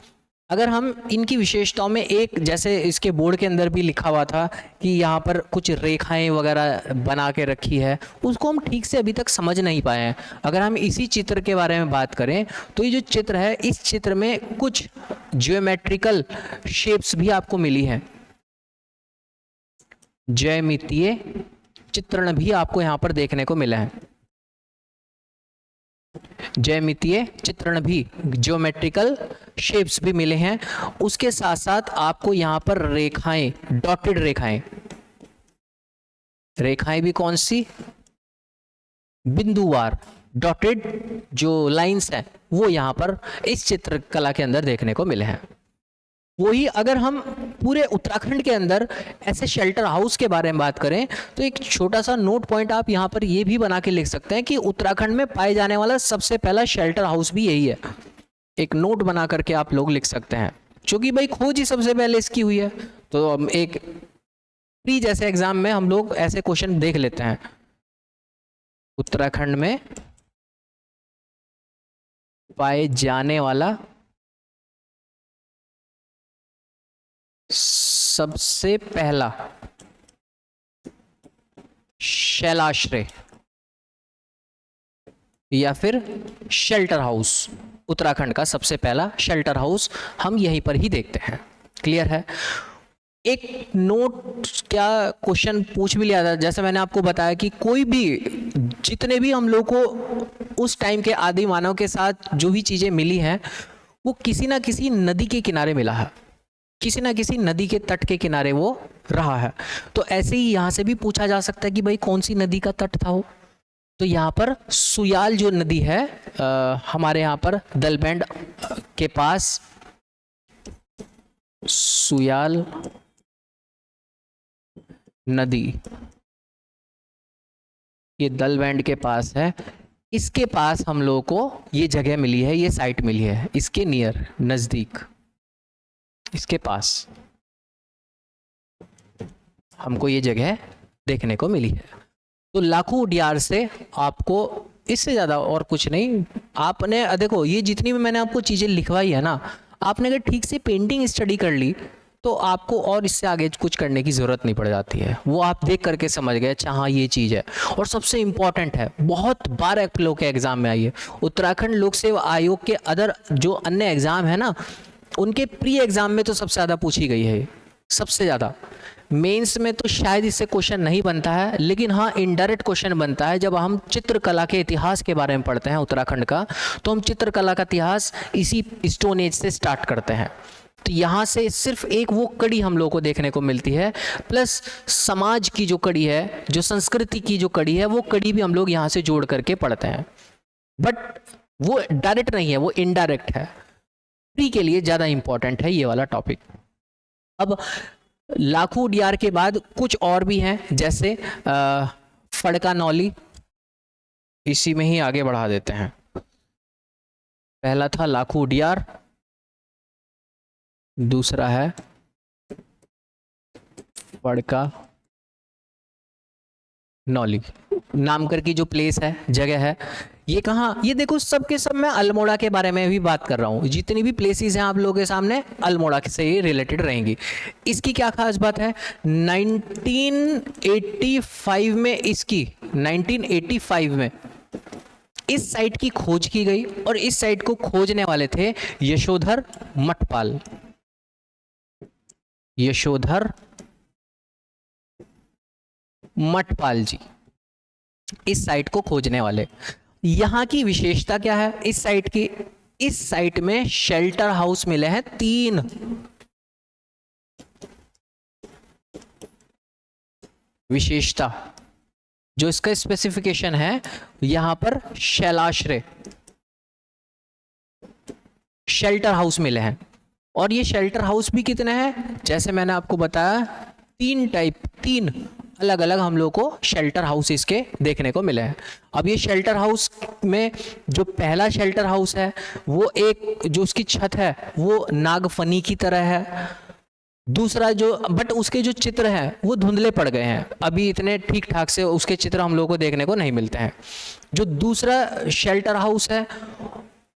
अगर हम इनकी विशेषताओं में एक, जैसे इसके बोर्ड के अंदर भी लिखा हुआ था कि यहाँ पर कुछ रेखाएं वगैरह बना के रखी है, उसको हम ठीक से अभी तक समझ नहीं पाए हैं। अगर हम इसी चित्र के बारे में बात करें तो ये जो चित्र है, इस चित्र में कुछ ज्योमेट्रिकल शेप्स भी आपको मिली हैं, ज्यामितीय चित्रण भी आपको यहाँ पर देखने को मिला है। ज्यामितीय चित्रण भी, ज्योमेट्रिकल शेप्स भी मिले हैं। उसके साथ साथ आपको यहाँ पर रेखाएं, डॉटेड रेखाएं भी कौन सी, बिंदुवार डॉटेड जो लाइंस हैं वो यहाँ पर इस चित्रकला के अंदर देखने को मिले हैं। वही अगर हम पूरे उत्तराखंड के अंदर ऐसे शेल्टर हाउस के बारे में बात करें तो एक छोटा सा नोट पॉइंट आप यहाँ पर ये भी बना के लिख सकते हैं कि उत्तराखंड में पाए जाने वाला सबसे पहला शेल्टर हाउस भी यही है। एक नोट बना करके आप लोग लिख सकते हैं, क्योंकि भाई खोज ही सबसे पहले इसकी हुई है। तो हम एक प्री जैसे एग्जाम में हम लोग ऐसे क्वेश्चन देख लेते हैं। उत्तराखंड में पाए जाने वाला सबसे पहला शैलाश्रय या फिर शेल्टर हाउस, उत्तराखंड का सबसे पहला शेल्टर हाउस हम यहीं पर ही देखते हैं। क्लियर है? एक नोट क्या क्वेश्चन पूछ भी लिया था, जैसे मैंने आपको बताया कि कोई भी, जितने भी हम लोग को उस टाइम के आदि मानव के साथ जो भी चीजें मिली हैं वो किसी ना किसी नदी के किनारे मिला है। किसी ना किसी नदी के तट के किनारे वो रहा है। तो ऐसे ही यहाँ से भी पूछा जा सकता है कि भाई कौन सी नदी का तट था वो। तो यहाँ पर सुयाल जो नदी है हमारे यहाँ पर दलबैंड के पास, सुयाल नदी ये दलबैंड के पास है, इसके पास हम लोगों को ये जगह मिली है, ये साइट मिली है, इसके नियर, नज़दीक, इसके पास हमको ये जगह देखने को मिली है। तो लाखू उडियार से आपको इससे ज़्यादा और कुछ नहीं, आपने देखो ये जितनी भी मैंने आपको चीज़ें लिखवाई है ना, आपने अगर ठीक से पेंटिंग स्टडी कर ली तो आपको और इससे आगे कुछ करने की ज़रूरत नहीं पड़ जाती है। वो आप देख करके समझ गए, अच्छा हाँ ये चीज़ है। और सबसे इम्पॉर्टेंट है, बहुत बार आप लोग के एग्ज़ाम में आई है, उत्तराखंड लोक सेवा आयोग के अदर जो अन्य एग्ज़ाम है ना, उनके प्री एग्ज़ाम में तो सबसे ज़्यादा पूछी गई है, सबसे ज़्यादा। मेंस में तो शायद इससे क्वेश्चन नहीं बनता है, लेकिन हाँ इनडायरेक्ट क्वेश्चन बनता है। जब हम चित्रकला के इतिहास के बारे में पढ़ते हैं उत्तराखंड का, तो हम चित्रकला का इतिहास इसी स्टोन एज से स्टार्ट करते हैं। तो यहाँ से सिर्फ एक वो कड़ी हम लोगों को देखने को मिलती है, प्लस समाज की जो कड़ी है, जो संस्कृति की जो कड़ी है, वो कड़ी भी हम लोग यहाँ से जोड़ करके पढ़ते हैं। बट वो डायरेक्ट नहीं है, वो इनडायरेक्ट है। प्री के लिए ज़्यादा इंपॉर्टेंट है ये वाला टॉपिक। अब लाखू उडियार के बाद कुछ और भी हैं, जैसे फड़का नौली, इसी में ही आगे बढ़ा देते हैं। पहला था लाखू उडियार, दूसरा है फड़का नौली। नामकर की जो प्लेस है, जगह है, ये कहाँ, ये देखो सब के सब मैं अल्मोड़ा के बारे में भी बात कर रहा हूँ। जितनी भी प्लेसेस हैं आप लोगों के सामने अल्मोड़ा से ही रिलेटेड रहेंगी। इसकी क्या खास बात है, 1985 में इसकी 1985 में इस साइट की खोज की गई, और इस साइट को खोजने वाले थे यशोधर मठपाल। यशोधर मठपाल जी इस साइट को खोजने वाले। यहां की विशेषता क्या है इस साइट की, इस साइट में शेल्टर हाउस मिले हैं 3। विशेषता जो इसका स्पेसिफिकेशन है, यहां पर शैलाश्रय शेल्टर हाउस मिले हैं। और ये शेल्टर हाउस भी कितने हैं, जैसे मैंने आपको बताया 3 अलग अलग हम लोग को शेल्टर हाउस इसके देखने को मिले हैं। अब ये शेल्टर हाउस में जो पहला शेल्टर हाउस है, वो एक जो उसकी छत है वो नागफनी की तरह है। दूसरा जो, बट उसके जो चित्र हैं वो धुंधले पड़ गए हैं, अभी इतने ठीक ठाक से उसके चित्र हम लोग को देखने को नहीं मिलते हैं। जो दूसरा शेल्टर हाउस है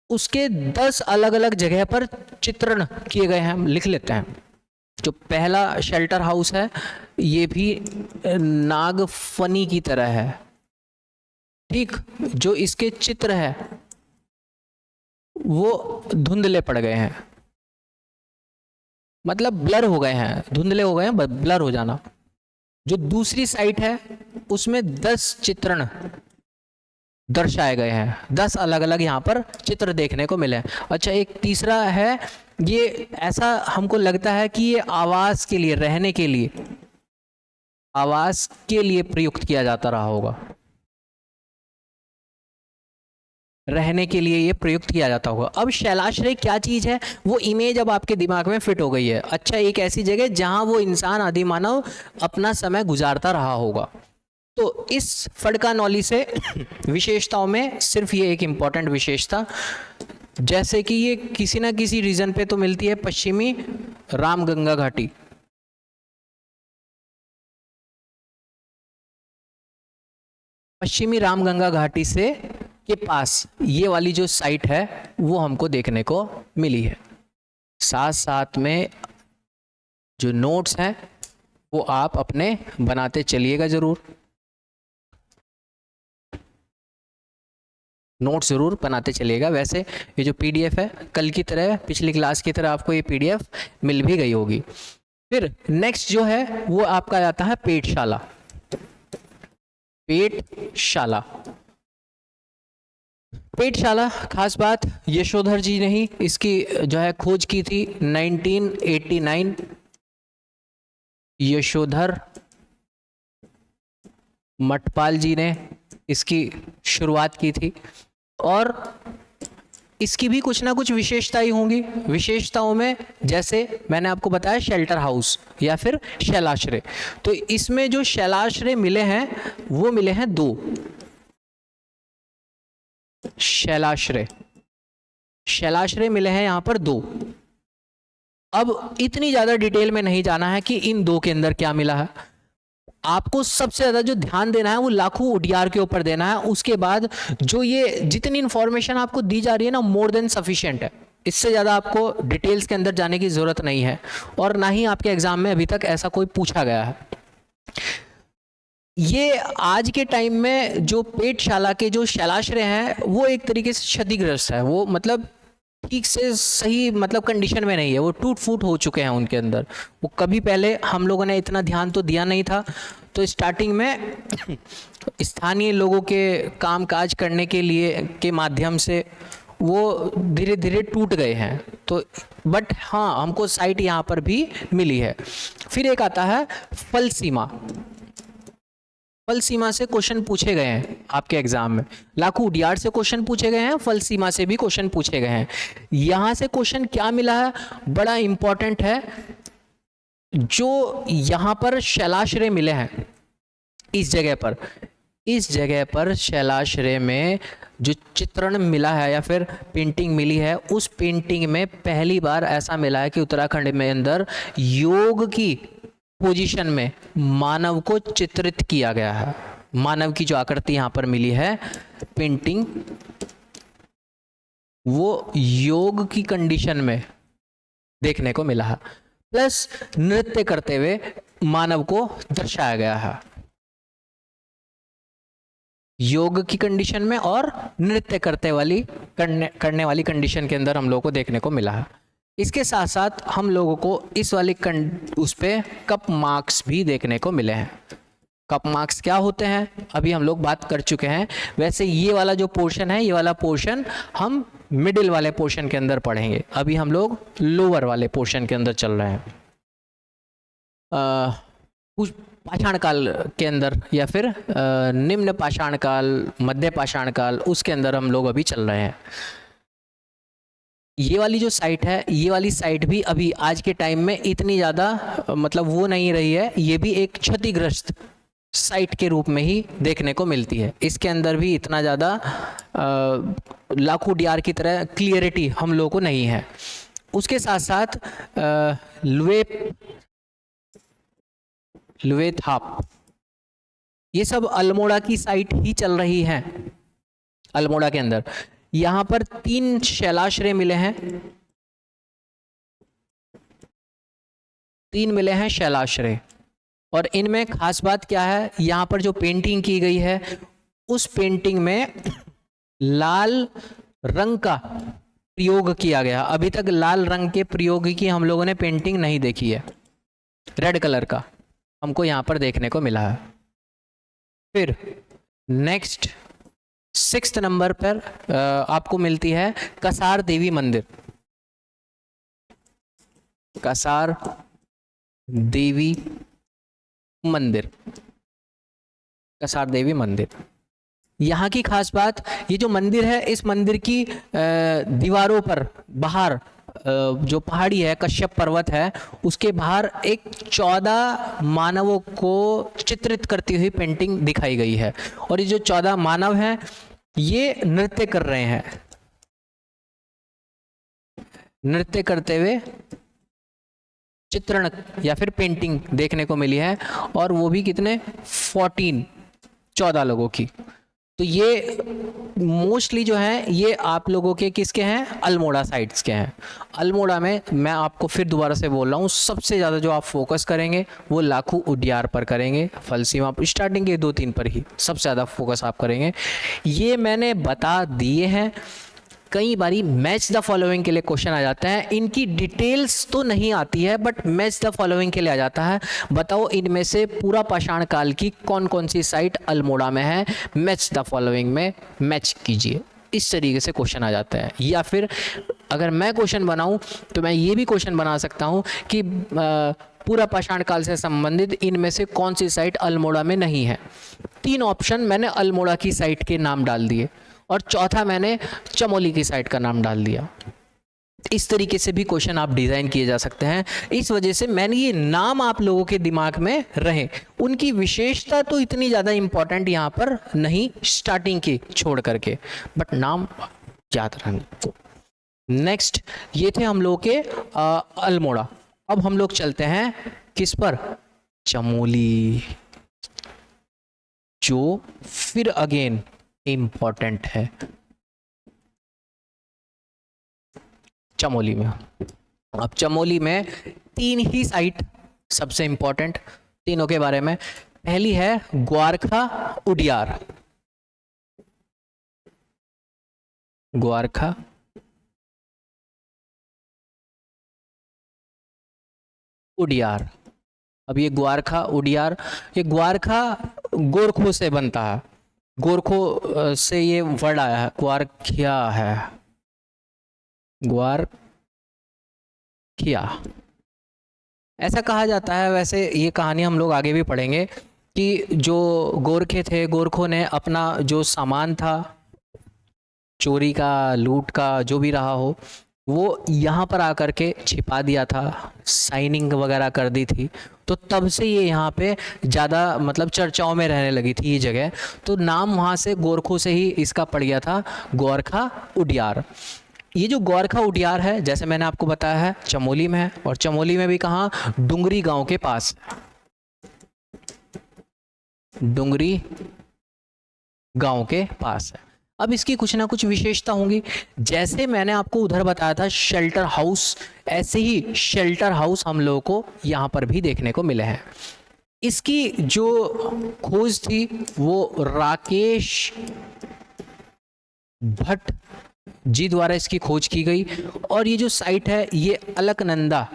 उसके 10 अलग अलग जगह पर चित्रण किए गए हैं, हम लिख लेते हैं। जो पहला शेल्टर हाउस है ये भी नागफनी की तरह है, ठीक। जो इसके चित्र है वो धुंधले पड़ गए हैं, मतलब ब्लर हो गए हैं, धुंधले हो गए हैं, ब्लर हो जाना। जो दूसरी साइट है उसमें 10 चित्रण दर्शाए गए हैं, 10 अलग अलग यहाँ पर चित्र देखने को मिले। अच्छा, एक तीसरा है, ये ऐसा हमको लगता है कि ये आवास के लिए, रहने के लिए, आवास के लिए प्रयुक्त किया जाता रहा होगा, रहने के लिए ये प्रयुक्त किया जाता होगा। अब शैलाश्रय क्या चीज है, वो इमेज अब आपके दिमाग में फिट हो गई है। अच्छा, एक ऐसी जगह जहां वो इंसान, आदि मानव अपना समय गुजारता रहा होगा। तो इस फड़का नौली से विशेषताओं में सिर्फ ये एक इंपॉर्टेंट विशेषता, जैसे कि ये किसी ना किसी रीजन पे तो मिलती है, पश्चिमी रामगंगा घाटी। पश्चिमी रामगंगा घाटी से के पास ये वाली जो साइट है वो हमको देखने को मिली है। साथ साथ में जो नोट्स हैं वो आप अपने बनाते चलिएगा जरूर, नोट ज़रूर बनाते चलिएगा। वैसे ये जो पीडीएफ है कल की तरह, पिछली क्लास की तरह आपको ये पीडीएफ मिल भी गई होगी। फिर नेक्स्ट जो है वो आपका आता है पेटशाला। पेटशाला पेटशाला खास बात यशोधर जी ने ही इसकी जो है खोज की थी 1989। यशोधर मठपाल जी ने इसकी शुरुआत की थी और इसकी भी कुछ ना कुछ विशेषताएं होंगी। विशेषताओं में जैसे मैंने आपको बताया शेल्टर हाउस या फिर शैलाश्रय, तो इसमें जो शैलाश्रय मिले हैं वो मिले हैं 2 शैलाश्रय मिले हैं यहाँ पर 2। अब इतनी ज्यादा डिटेल में नहीं जाना है कि इन 2 के अंदर क्या मिला है। आपको सबसे ज्यादा जो ध्यान देना है वो लाखू उडियार के ऊपर देना है। उसके बाद जो ये जितनी इंफॉर्मेशन आपको दी जा रही है ना, मोर देन सफिशिएंट है। इससे ज़्यादा आपको डिटेल्स के अंदर जाने की ज़रूरत नहीं है और ना ही आपके एग्जाम में अभी तक ऐसा कोई पूछा गया है। ये आज के टाइम में जो पेटशाला के जो शैलाश्रय हैं वो एक तरीके से क्षतिग्रस्त है। वो मतलब ठीक से सही मतलब कंडीशन में नहीं है, वो टूट फूट हो चुके हैं उनके अंदर। वो कभी पहले हम लोगों ने इतना ध्यान तो दिया नहीं था, तो स्टार्टिंग में स्थानीय लोगों के काम काज करने के लिए के माध्यम से वो धीरे धीरे टूट गए हैं। तो बट हाँ, हमको साइट यहाँ पर भी मिली है। फिर एक आता है फल सीमा। फल सीमा से क्वेश्चन पूछे गए हैं आपके एग्जाम में। लाखू उडियार से क्वेश्चन पूछे गए हैं, फल सीमा से भी क्वेश्चन पूछे गए हैं। यहां से क्वेश्चन क्या मिला है, बड़ा इंपॉर्टेंट है। जो यहां पर शैलाश्रय मिले हैं इस जगह पर शैलाश्रय में जो चित्रण मिला है या फिर पेंटिंग मिली है, उस पेंटिंग में पहली बार ऐसा मिला है कि उत्तराखंड में अंदर योग की पोजीशन में मानव को चित्रित किया गया है। मानव की जो आकृति यहाँ पर मिली है पेंटिंग, वो योग की कंडीशन में देखने को मिला है, प्लस नृत्य करते हुए मानव को दर्शाया गया है। योग की कंडीशन में और नृत्य करने वाली कंडीशन के अंदर हम लोगों को देखने को मिला है। इसके साथ साथ हम लोगों को इस वाली उस पे कप मार्क्स भी देखने को मिले हैं। कप मार्क्स क्या होते हैं अभी हम लोग बात कर चुके हैं। वैसे ये वाला जो पोर्शन है, ये वाला पोर्शन हम मिडिल वाले पोर्शन के अंदर पढ़ेंगे। अभी हम लोग लोअर वाले पोर्शन के अंदर चल रहे हैं। पाषाण काल के अंदर या फिर निम्न पाषाण काल, मध्य पाषाण काल, उसके अंदर हम लोग अभी चल रहे हैं। ये वाली जो साइट है, ये वाली साइट भी अभी आज के टाइम में इतनी ज़्यादा मतलब वो नहीं रही है। ये भी एक क्षतिग्रस्त साइट के रूप में ही देखने को मिलती है। इसके अंदर भी इतना ज़्यादा लाखू उडियार की तरह क्लियरिटी हम लोगों को नहीं है। उसके साथ साथ लुएथाप, ये सब अल्मोड़ा की साइट ही चल रही है। अल्मोड़ा के अंदर यहाँ पर 3 शैलाश्रय मिले हैं, 3 मिले हैं शैलाश्रय। और इनमें खास बात क्या है, यहाँ पर जो पेंटिंग की गई है उस पेंटिंग में लाल रंग का प्रयोग किया गया। अभी तक लाल रंग के प्रयोग की हम लोगों ने पेंटिंग नहीं देखी है। रेड कलर का हमको यहाँ पर देखने को मिला है। फिर नेक्स्ट 6th नंबर पर आपको मिलती है कसार देवी मंदिर। कसार देवी मंदिर, कसार देवी मंदिर। यहाँ की खास बात, ये जो मंदिर है, इस मंदिर की दीवारों पर बाहर जो पहाड़ी है, कश्यप पर्वत है, उसके बाहर एक 14 मानवों को चित्रित करती हुई पेंटिंग दिखाई गई है। और ये जो 14 मानव हैं ये नृत्य कर रहे हैं, नृत्य करते हुए चित्रण या फिर पेंटिंग देखने को मिली है। और वो भी कितने 14 लोगों की। तो ये मोस्टली जो है ये आप लोगों के किसके हैं, अल्मोड़ा साइट्स के हैं। अल्मोड़ा में मैं आपको फिर दोबारा से बोल रहा हूँ, सबसे ज़्यादा जो आप फोकस करेंगे वो लाखू उडियार पर करेंगे, फल सीमा स्टार्टिंग के 2-3 पर ही सबसे ज़्यादा फोकस आप करेंगे। ये मैंने बता दिए हैं। कई बारी मैच द फॉलोइंग के लिए क्वेश्चन आ जाता है। इनकी डिटेल्स तो नहीं आती है बट मैच द फॉलोइंग के लिए आ जाता है। बताओ इनमें से पूरा पाषाण काल की कौन कौन सी साइट अल्मोड़ा में है, मैच द फॉलोइंग में मैच कीजिए। इस तरीके से क्वेश्चन आ जाता है। या फिर अगर मैं क्वेश्चन बनाऊं तो मैं ये भी क्वेश्चन बना सकता हूं कि पूरा पाषाण काल से संबंधित इनमें से कौन सी साइट अल्मोड़ा में नहीं है। 3 ऑप्शन मैंने अल्मोड़ा की साइट के नाम डाल दिए और चौथा मैंने चमोली की साइट का नाम डाल दिया। इस तरीके से भी क्वेश्चन आप डिज़ाइन किए जा सकते हैं। इस वजह से मैंने ये नाम आप लोगों के दिमाग में रहे। उनकी विशेषता तो इतनी ज़्यादा इम्पोर्टेंट यहाँ पर नहीं स्टार्टिंग की छोड़ करके, बट नाम याद रहने। नेक्स्ट ये थे हम लोग के अल्मोड़ा। अब हम लोग चलते हैं किस पर, चमोली, जो फिर अगेन इम्पोर्टेंट है चमोली में। अब चमोली में 3 ही साइट सबसे इंपॉर्टेंट, तीनों के बारे में। पहली है ग्वारखा उडियार, ग्वारखा उडियार। अब ये ग्वारखा उडियार, ये ग्वारखा गोरखो से बनता है, गोरखो से ये वर्ड आया है, ग्वारखिया है, ग्वारखिया ऐसा कहा जाता है। वैसे ये कहानी हम लोग आगे भी पढ़ेंगे कि जो गोरखे थे, गोरखों ने अपना जो सामान था चोरी का, लूट का, जो भी रहा हो, वो यहाँ पर आकर के छिपा दिया था, साइनिंग वगैरह कर दी थी। तो तब से ये यहाँ पे ज़्यादा मतलब चर्चाओं में रहने लगी थी ये जगह। तो नाम वहाँ से गोरखों से ही इसका पड़ गया था, गोरखा उडियार। ये जो गोरखा उडियार है, जैसे मैंने आपको बताया है, चमोली में है। और चमोली में भी कहाँ, डुंगरी गांव के पास, डुंगरी गांव के पास है। अब इसकी कुछ ना कुछ विशेषता होंगी। जैसे मैंने आपको उधर बताया था शेल्टर हाउस, ऐसे ही शेल्टर हाउस हम लोगों को यहाँ पर भी देखने को मिले हैं। इसकी जो खोज थी वो राकेश भट्ट जी द्वारा इसकी खोज की गई। और ये जो साइट है ये अलकनंदा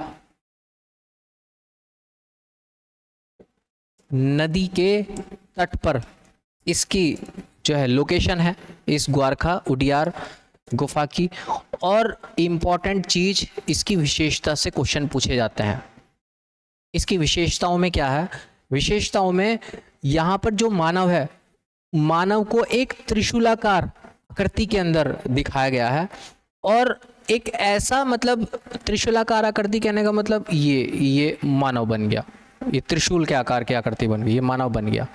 नदी के तट पर इसकी जो है लोकेशन है, इस ग्वारखा उडियार गुफा की। और इम्पॉर्टेंट चीज, इसकी विशेषता से क्वेश्चन पूछे जाते हैं। इसकी विशेषताओं में क्या है, विशेषताओं में यहाँ पर जो मानव है, मानव को एक त्रिशूलाकार आकृति के अंदर दिखाया गया है। और एक ऐसा मतलब त्रिशूलाकार आकृति कहने का मतलब ये मानव बन गया, ये त्रिशूल के आकार की आकृति बन गई, ये मानव बन गया।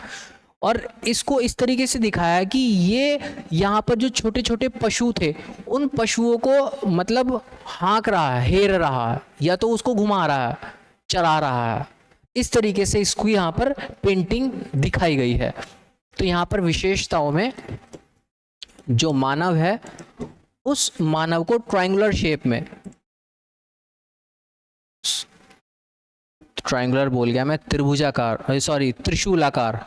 और इसको इस तरीके से दिखाया है कि ये यहाँ पर जो छोटे छोटे पशु थे, उन पशुओं को मतलब हाँक रहा है, हेर रहा है, या तो उसको घुमा रहा है, चरा रहा है। इस तरीके से इसको यहाँ पर पेंटिंग दिखाई गई है। तो यहाँ पर विशेषताओं में जो मानव है, उस मानव को ट्रायंगुलर शेप में, ट्रायंगुलर बोल गया मैं, त्रिभुजाकार, सॉरी त्रिशूलाकार,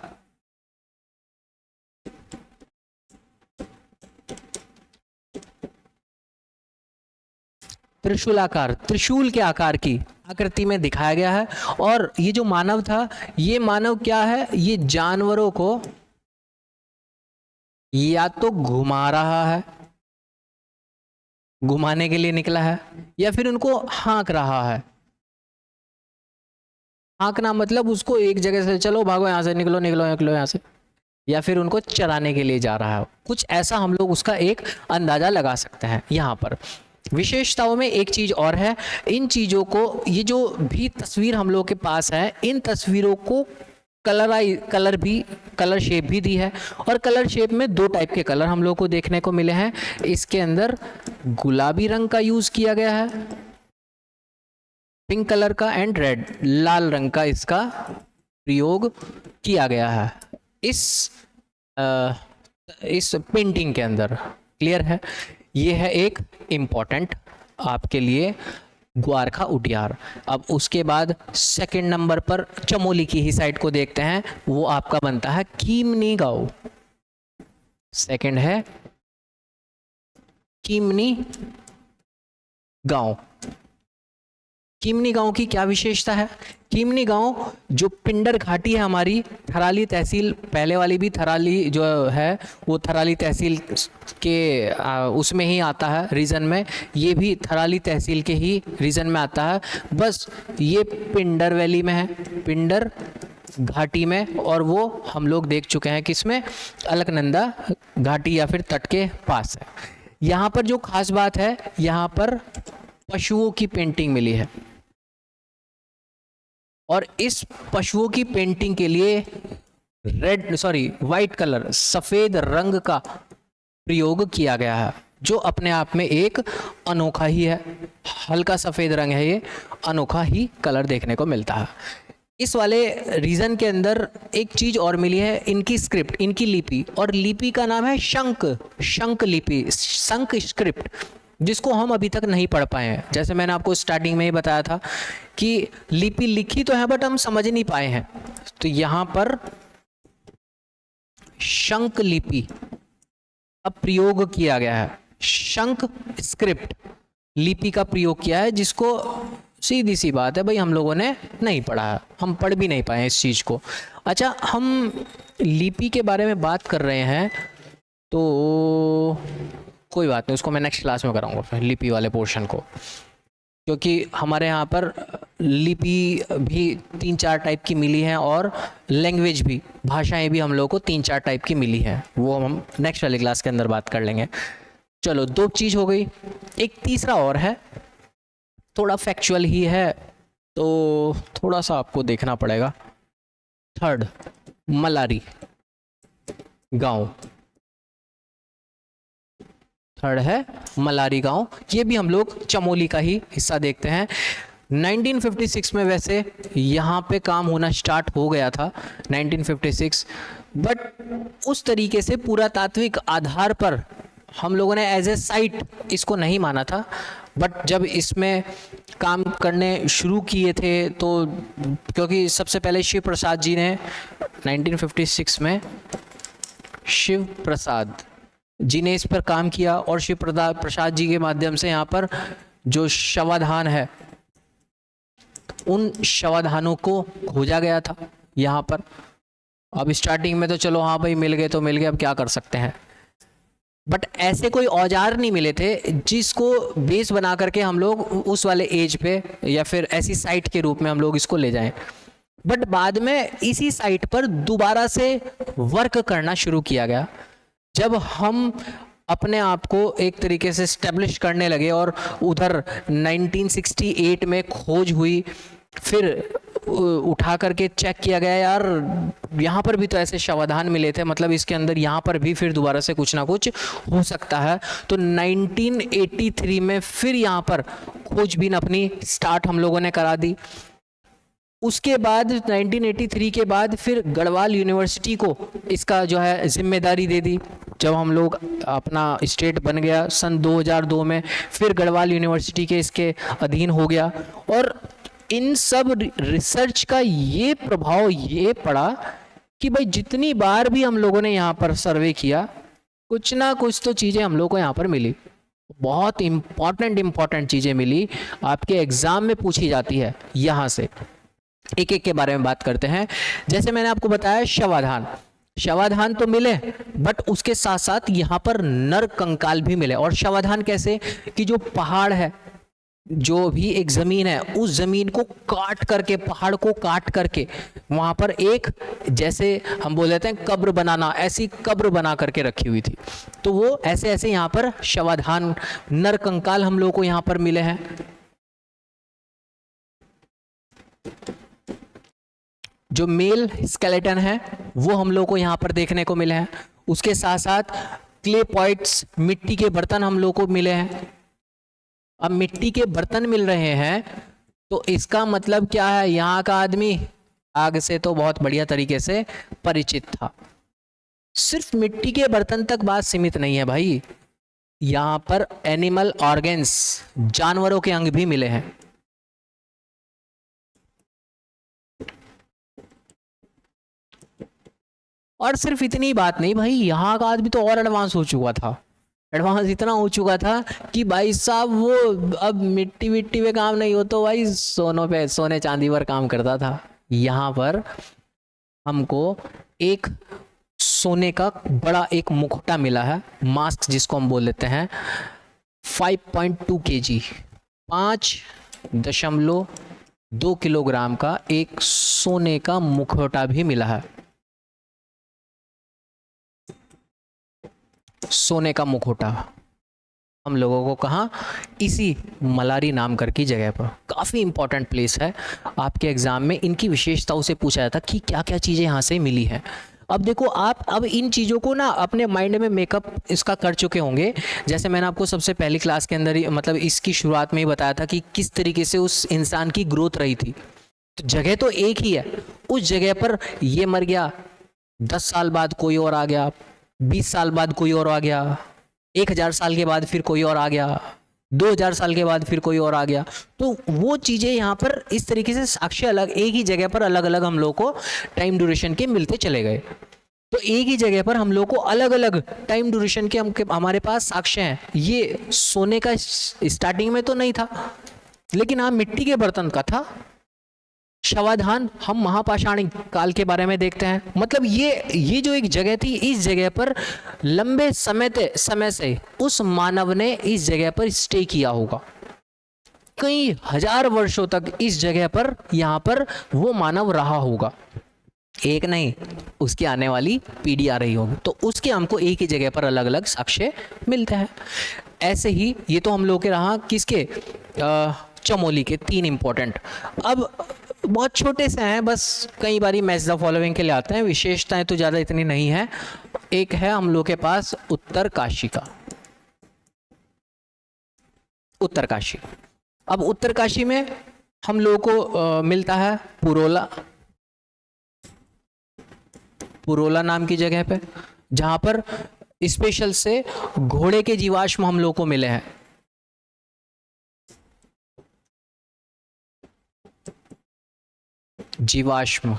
त्रिशूलाकार, त्रिशूल के आकार की आकृति में दिखाया गया है। और ये जो मानव था, ये मानव क्या है, ये जानवरों को या तो घुमा रहा है, घुमाने के लिए निकला है, या फिर उनको हाँक रहा है। हाँकना मतलब उसको एक जगह से चलो भागो यहाँ से, निकलो निकलो निकलो यहाँ से, या फिर उनको चराने के लिए जा रहा है। कुछ ऐसा हम लोग उसका एक अंदाजा लगा सकते हैं। यहाँ पर विशेषताओं में एक चीज और है, इन चीजों को, ये जो भी तस्वीर हम लोग के पास है, इन तस्वीरों को कलर शेप भी दी है। और कलर शेप में 2 टाइप के कलर हम लोग को देखने को मिले हैं। इसके अंदर गुलाबी रंग का यूज किया गया है, पिंक कलर का, एंड रेड, लाल रंग का इसका प्रयोग किया गया है इस पेंटिंग के अंदर। क्लियर है? ये है एक इम्पॉर्टेंट आपके लिए ग्वारखा उडियार। अब उसके बाद सेकंड नंबर पर चमोली की ही साइड को देखते हैं, वो आपका बनता है कीमनी गांव। सेकंड है कीमनी गांव। कीमनी गांव की क्या विशेषता है? कीमनी गांव जो पिंडर घाटी है हमारी, थराली तहसील, पहले वाली भी थराली जो है वो थराली तहसील के उसमें ही आता है रीजन में, ये भी थराली तहसील के ही रीजन में आता है। बस ये पिंडर वैली में है, पिंडर घाटी में, और वो हम लोग देख चुके हैं किसमें, अलकनंदा घाटी या फिर तट के पास है। यहाँ पर जो खास बात है, यहाँ पर पशुओं की पेंटिंग मिली है, और इस पशुओं की पेंटिंग के लिए वाइट कलर, सफेद रंग का प्रयोग किया गया है, जो अपने आप में एक अनोखा ही है। हल्का सफेद रंग है, ये अनोखा ही कलर देखने को मिलता है। इस वाले रीजन के अंदर एक चीज और मिली है, इनकी स्क्रिप्ट, इनकी लिपि, और लिपि का नाम है शंख लिपि, शंख स्क्रिप्ट, जिसको हम अभी तक नहीं पढ़ पाए हैं। जैसे मैंने आपको स्टार्टिंग में ही बताया था कि लिपि लिखी तो है बट हम समझ नहीं पाए हैं। तो यहां पर शंख लिपि का प्रयोग किया गया है, शंख स्क्रिप्ट लिपि का प्रयोग किया है, जिसको सीधी सी बात है भाई हम लोगों ने नहीं पढ़ा है, हम पढ़ भी नहीं पाए इस चीज़ को। अच्छा, हम लिपि के बारे में बात कर रहे हैं तो कोई बात नहीं, उसको मैं नेक्स्ट क्लास में कराऊंगा फिर लिपि वाले पोर्शन को, क्योंकि हमारे यहाँ पर लिपि भी 3-4 टाइप की मिली हैं, और लैंग्वेज भी, भाषाएं भी हम लोगों को 3-4 टाइप की मिली हैं, वो हम नेक्स्ट वाली क्लास के अंदर बात कर लेंगे। चलो, 2 चीज़ हो गई, एक तीसरा और है, थोड़ा फैक्चुअल ही है तो थोड़ा सा आपको देखना पड़ेगा। थर्ड, मलारी गांव, थर्ड है मलारी गांव, ये भी हम लोग चमोली का ही हिस्सा देखते हैं। 1956 में वैसे यहाँ पे काम होना स्टार्ट हो गया था, 1956, बट उस तरीके से पुरातात्विक आधार पर हम लोगों ने एज ए साइट इसको नहीं माना था। बट जब इसमें काम करने शुरू किए थे तो, क्योंकि सबसे पहले शिव प्रसाद जी ने 1956 में, शिव प्रसाद जी ने इस पर काम किया, और शिव प्रसाद जी के माध्यम से यहाँ पर जो शवाधान है, उन शवाधानों को खोजा गया था यहाँ पर। अब स्टार्टिंग में तो चलो हाँ भाई मिल गए तो मिल गए, अब क्या कर सकते हैं, बट ऐसे कोई औजार नहीं मिले थे जिसको बेस बना करके हम लोग उस वाले एज पे या फिर ऐसी साइट के रूप में हम लोग इसको ले जाएं। बट बाद में इसी साइट पर दोबारा से वर्क करना शुरू किया गया, जब हम अपने आप को एक तरीके से स्टैब्लिश करने लगे, और उधर 1968 में खोज हुई, फिर उठा करके चेक किया गया, यार यहाँ पर भी तो ऐसे शवाधान मिले थे, मतलब इसके अंदर यहाँ पर भी फिर दोबारा से कुछ ना कुछ हो सकता है। तो 1983 में फिर यहाँ पर खोजबीन अपनी स्टार्ट हम लोगों ने करा दी। उसके बाद 1983 के बाद फिर गढ़वाल यूनिवर्सिटी को इसका जो है जिम्मेदारी दे दी। जब हम लोग अपना स्टेट बन गया सन 2002 में, फिर गढ़वाल यूनिवर्सिटी के इसके अधीन हो गया, और इन सब रिसर्च का ये प्रभाव ये पड़ा कि भाई जितनी बार भी हम लोगों ने यहाँ पर सर्वे किया, कुछ ना कुछ तो चीज़ें हम लोग को यहाँ पर मिली, बहुत इम्पॉर्टेंट चीज़ें मिली, आपके एग्जाम में पूछी जाती है। यहाँ से एक एक के बारे में बात करते हैं। जैसे मैंने आपको बताया शवाधान तो मिले, बट उसके साथ साथ यहाँ पर नर कंकाल भी मिले। और शवाधान कैसे कि जो पहाड़ है, जो भी एक जमीन है, उस जमीन को काट करके, पहाड़ को काट करके वहां पर एक, जैसे हम बोल देते हैं कब्र बनाना, ऐसी कब्र बना करके रखी हुई थी। तो वो ऐसे ऐसे यहाँ पर शवाधान, नर कंकाल हम लोगों को यहाँ पर मिले हैं। जो मेल स्केलेटन है वो हम लोग को यहाँ पर देखने को मिले हैं। उसके साथ साथ क्ले पॉइंट्स, मिट्टी के बर्तन हम लोग को मिले हैं। अब मिट्टी के बर्तन मिल रहे हैं तो इसका मतलब क्या है, यहाँ का आदमी आग से तो बहुत बढ़िया तरीके से परिचित था। सिर्फ मिट्टी के बर्तन तक बात सीमित नहीं है भाई, यहाँ पर एनिमल ऑर्गन्स, जानवरों के अंग भी मिले हैं। और सिर्फ इतनी बात नहीं भाई, यहाँ का आदमी तो और एडवांस हो चुका था। एडवांस इतना हो चुका था कि भाई साहब वो अब मिट्टी विट्टी पे काम नहीं हो तो भाई सोने चांदी पर काम करता था। यहाँ पर हमको एक सोने का बड़ा एक मुखौटा मिला है, मास्क जिसको हम बोल देते हैं, 5.2 kg, 5.2 किलोग्राम का एक सोने का मुखौटा भी मिला है। सोने का मुखौटा हम लोगों को कहाँ, इसी मलारी नाम कर की जगह पर। काफ़ी इंपॉर्टेंट प्लेस है, आपके एग्जाम में इनकी विशेषताओं से पूछा जाता कि क्या क्या चीज़ें यहाँ से मिली हैं। अब देखो आप अब इन चीज़ों को ना अपने माइंड में मेकअप इसका कर चुके होंगे। जैसे मैंने आपको सबसे पहली क्लास के अंदर ही मतलब इसकी शुरुआत में ही बताया था कि किस तरीके से उस इंसान की ग्रोथ रही थी। तो जगह तो एक ही है, उस जगह पर ये मर गया, 10 साल बाद कोई और आ गया, 20 साल बाद कोई और आ गया, 1000 साल के बाद फिर कोई और आ गया, 2000 साल के बाद फिर कोई और आ गया। तो वो चीज़ें यहाँ पर इस तरीके से साक्ष्य अलग एक ही जगह पर अलग अलग हम लोग को टाइम ड्यूरेशन के मिलते चले गए। तो एक ही जगह पर हम लोग को अलग अलग टाइम ड्यूरेशन के हमारे पास साक्ष्य हैं। ये सोने का स्टार्टिंग में तो नहीं था, लेकिन हाँ मिट्टी के बर्तन का था। शवाधान हम महापाषाण काल के बारे में देखते हैं। मतलब ये जो एक जगह थी, इस जगह पर लंबे समय से उस मानव ने इस जगह पर स्टे किया होगा। कई हजार वर्षों तक इस जगह पर यहाँ पर वो मानव रहा होगा। एक नहीं, उसकी आने वाली पीढ़ी आ रही होगी, तो उसके हमको एक ही जगह पर अलग अलग साक्ष्य मिलते हैं। ऐसे ही ये तो हम लोग के रहा किसके, चमोली के 3 इंपॉर्टेंट। अब बहुत छोटे से हैं, बस कई बारी मैच द फॉलोइंग के लिए आते हैं, विशेषताएं तो ज़्यादा इतनी नहीं है। एक है हम लोग के पास उत्तरकाशी का, उत्तरकाशी। अब उत्तरकाशी में हम लोगों को मिलता है पुरोला नाम की जगह पे, जहां पर स्पेशल से घोड़े के जीवाश्म हम लोग को मिले हैं। जीवाश्म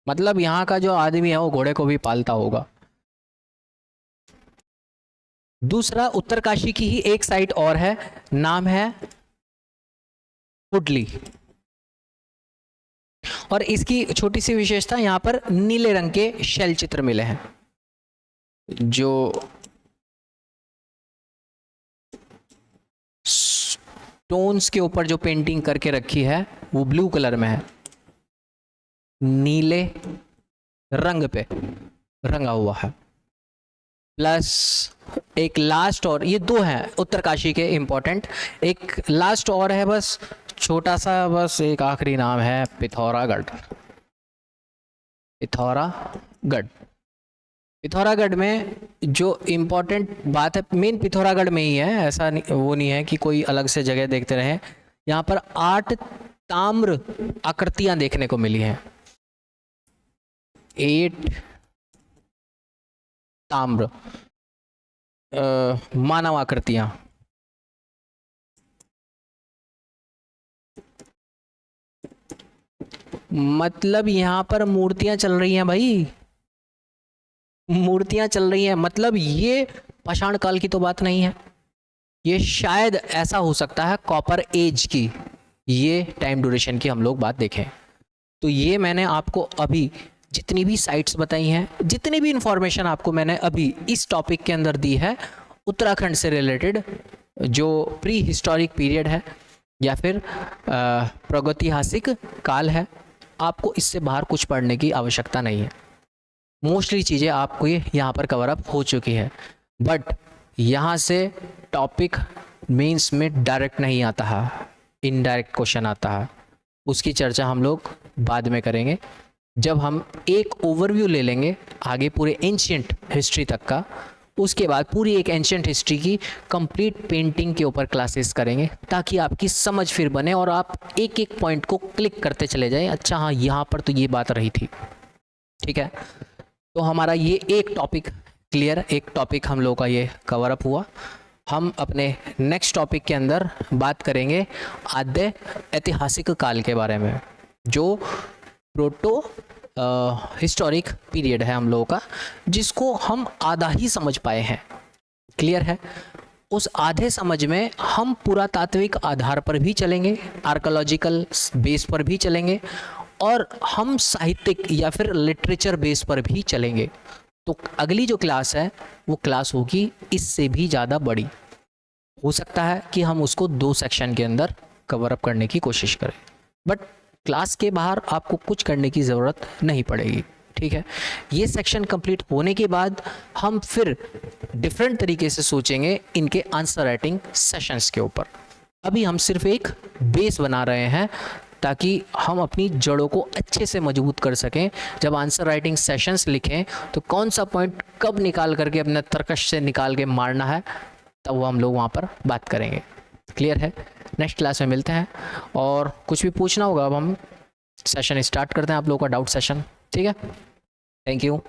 मतलब यहाँ का जो आदमी है वो घोड़े को भी पालता होगा। दूसरा उत्तरकाशी की ही एक साइट और है, नाम है हुडली, और इसकी छोटी सी विशेषता यहाँ पर नीले रंग के शैल चित्र मिले हैं। जो स्टोन्स के ऊपर जो पेंटिंग करके रखी है वो ब्लू कलर में है, नीले रंग पे रंगा हुआ है। प्लस एक लास्ट और, ये 2 हैं उत्तरकाशी के इंपॉर्टेंट, एक लास्ट और है बस छोटा सा, बस एक आखिरी नाम है पिथौरागढ़। पिथौरागढ़ में जो इम्पोर्टेंट बात है, मेन पिथौरागढ़ में ही है, ऐसा नहीं, वो नहीं है कि कोई अलग से जगह देखते रहे। यहाँ पर 8 ताम्र आकृतियां देखने को मिली हैं, 8 ताम्र मानव आकृतियां। मतलब यहाँ पर मूर्तियां चल रही हैं भाई, मूर्तियां चल रही हैं। मतलब ये पाषाण काल की तो बात नहीं है, ये शायद ऐसा हो सकता है कॉपर एज की, ये टाइम ड्यूरेशन की हम लोग बात देखें। तो ये मैंने आपको अभी जितनी भी साइट्स बताई हैं, जितनी भी इंफॉर्मेशन आपको मैंने अभी इस टॉपिक के अंदर दी है, उत्तराखंड से रिलेटेड जो प्री हिस्टोरिक पीरियड है या फिर प्रागैतिहासिक काल है, आपको इससे बाहर कुछ पढ़ने की आवश्यकता नहीं है। मोस्टली चीज़ें आपको ये यहाँ पर कवर अप हो चुकी है। बट यहाँ से टॉपिक मेंस में डायरेक्ट नहीं आता है, इनडायरेक्ट क्वेश्चन आता है। उसकी चर्चा हम लोग बाद में करेंगे, जब हम एक ओवरव्यू ले लेंगे आगे पूरे एंशिएंट हिस्ट्री तक का। उसके बाद पूरी एक एंशिएंट हिस्ट्री की कंप्लीट पेंटिंग के ऊपर क्लासेस करेंगे, ताकि आपकी समझ फिर बने और आप एक एक पॉइंट को क्लिक करते चले जाएं, अच्छा हाँ यहाँ पर तो ये बात रही थी। ठीक है, तो हमारा ये एक टॉपिक क्लियर, एक टॉपिक हम लोगों का ये कवर अप हुआ। हम अपने नेक्स्ट टॉपिक के अंदर बात करेंगे आद्य ऐतिहासिक काल के बारे में, जो प्रोटो हिस्टोरिक पीरियड है हम लोगों का, जिसको हम आधा ही समझ पाए हैं। क्लियर है? उस आधे समझ में हम पुरातात्विक आधार पर भी चलेंगे, आर्कोलॉजिकल बेस पर भी चलेंगे, और हम साहित्यिक या फिर लिटरेचर बेस पर भी चलेंगे। तो अगली जो क्लास है वो क्लास होगी इससे भी ज़्यादा बड़ी। हो सकता है कि हम उसको 2 सेक्शन के अंदर कवर अप करने की कोशिश करें, बट क्लास के बाहर आपको कुछ करने की ज़रूरत नहीं पड़ेगी, ठीक है? ये सेक्शन कंप्लीट होने के बाद हम फिर डिफरेंट तरीके से सोचेंगे इनके आंसर राइटिंग सेशंस के ऊपर। अभी हम सिर्फ एक बेस बना रहे हैं ताकि हम अपनी जड़ों को अच्छे से मजबूत कर सकें। जब आंसर राइटिंग सेशंस लिखें तो कौन सा पॉइंट कब निकाल करके अपने तर्कश से निकाल के मारना है, तब वो हम लोग वहाँ पर बात करेंगे। क्लियर है? नेक्स्ट क्लास में मिलते हैं, और कुछ भी पूछना होगा अब हम सेशन स्टार्ट करते हैं आप लोगों का डाउट सेशन, ठीक है? Thank you.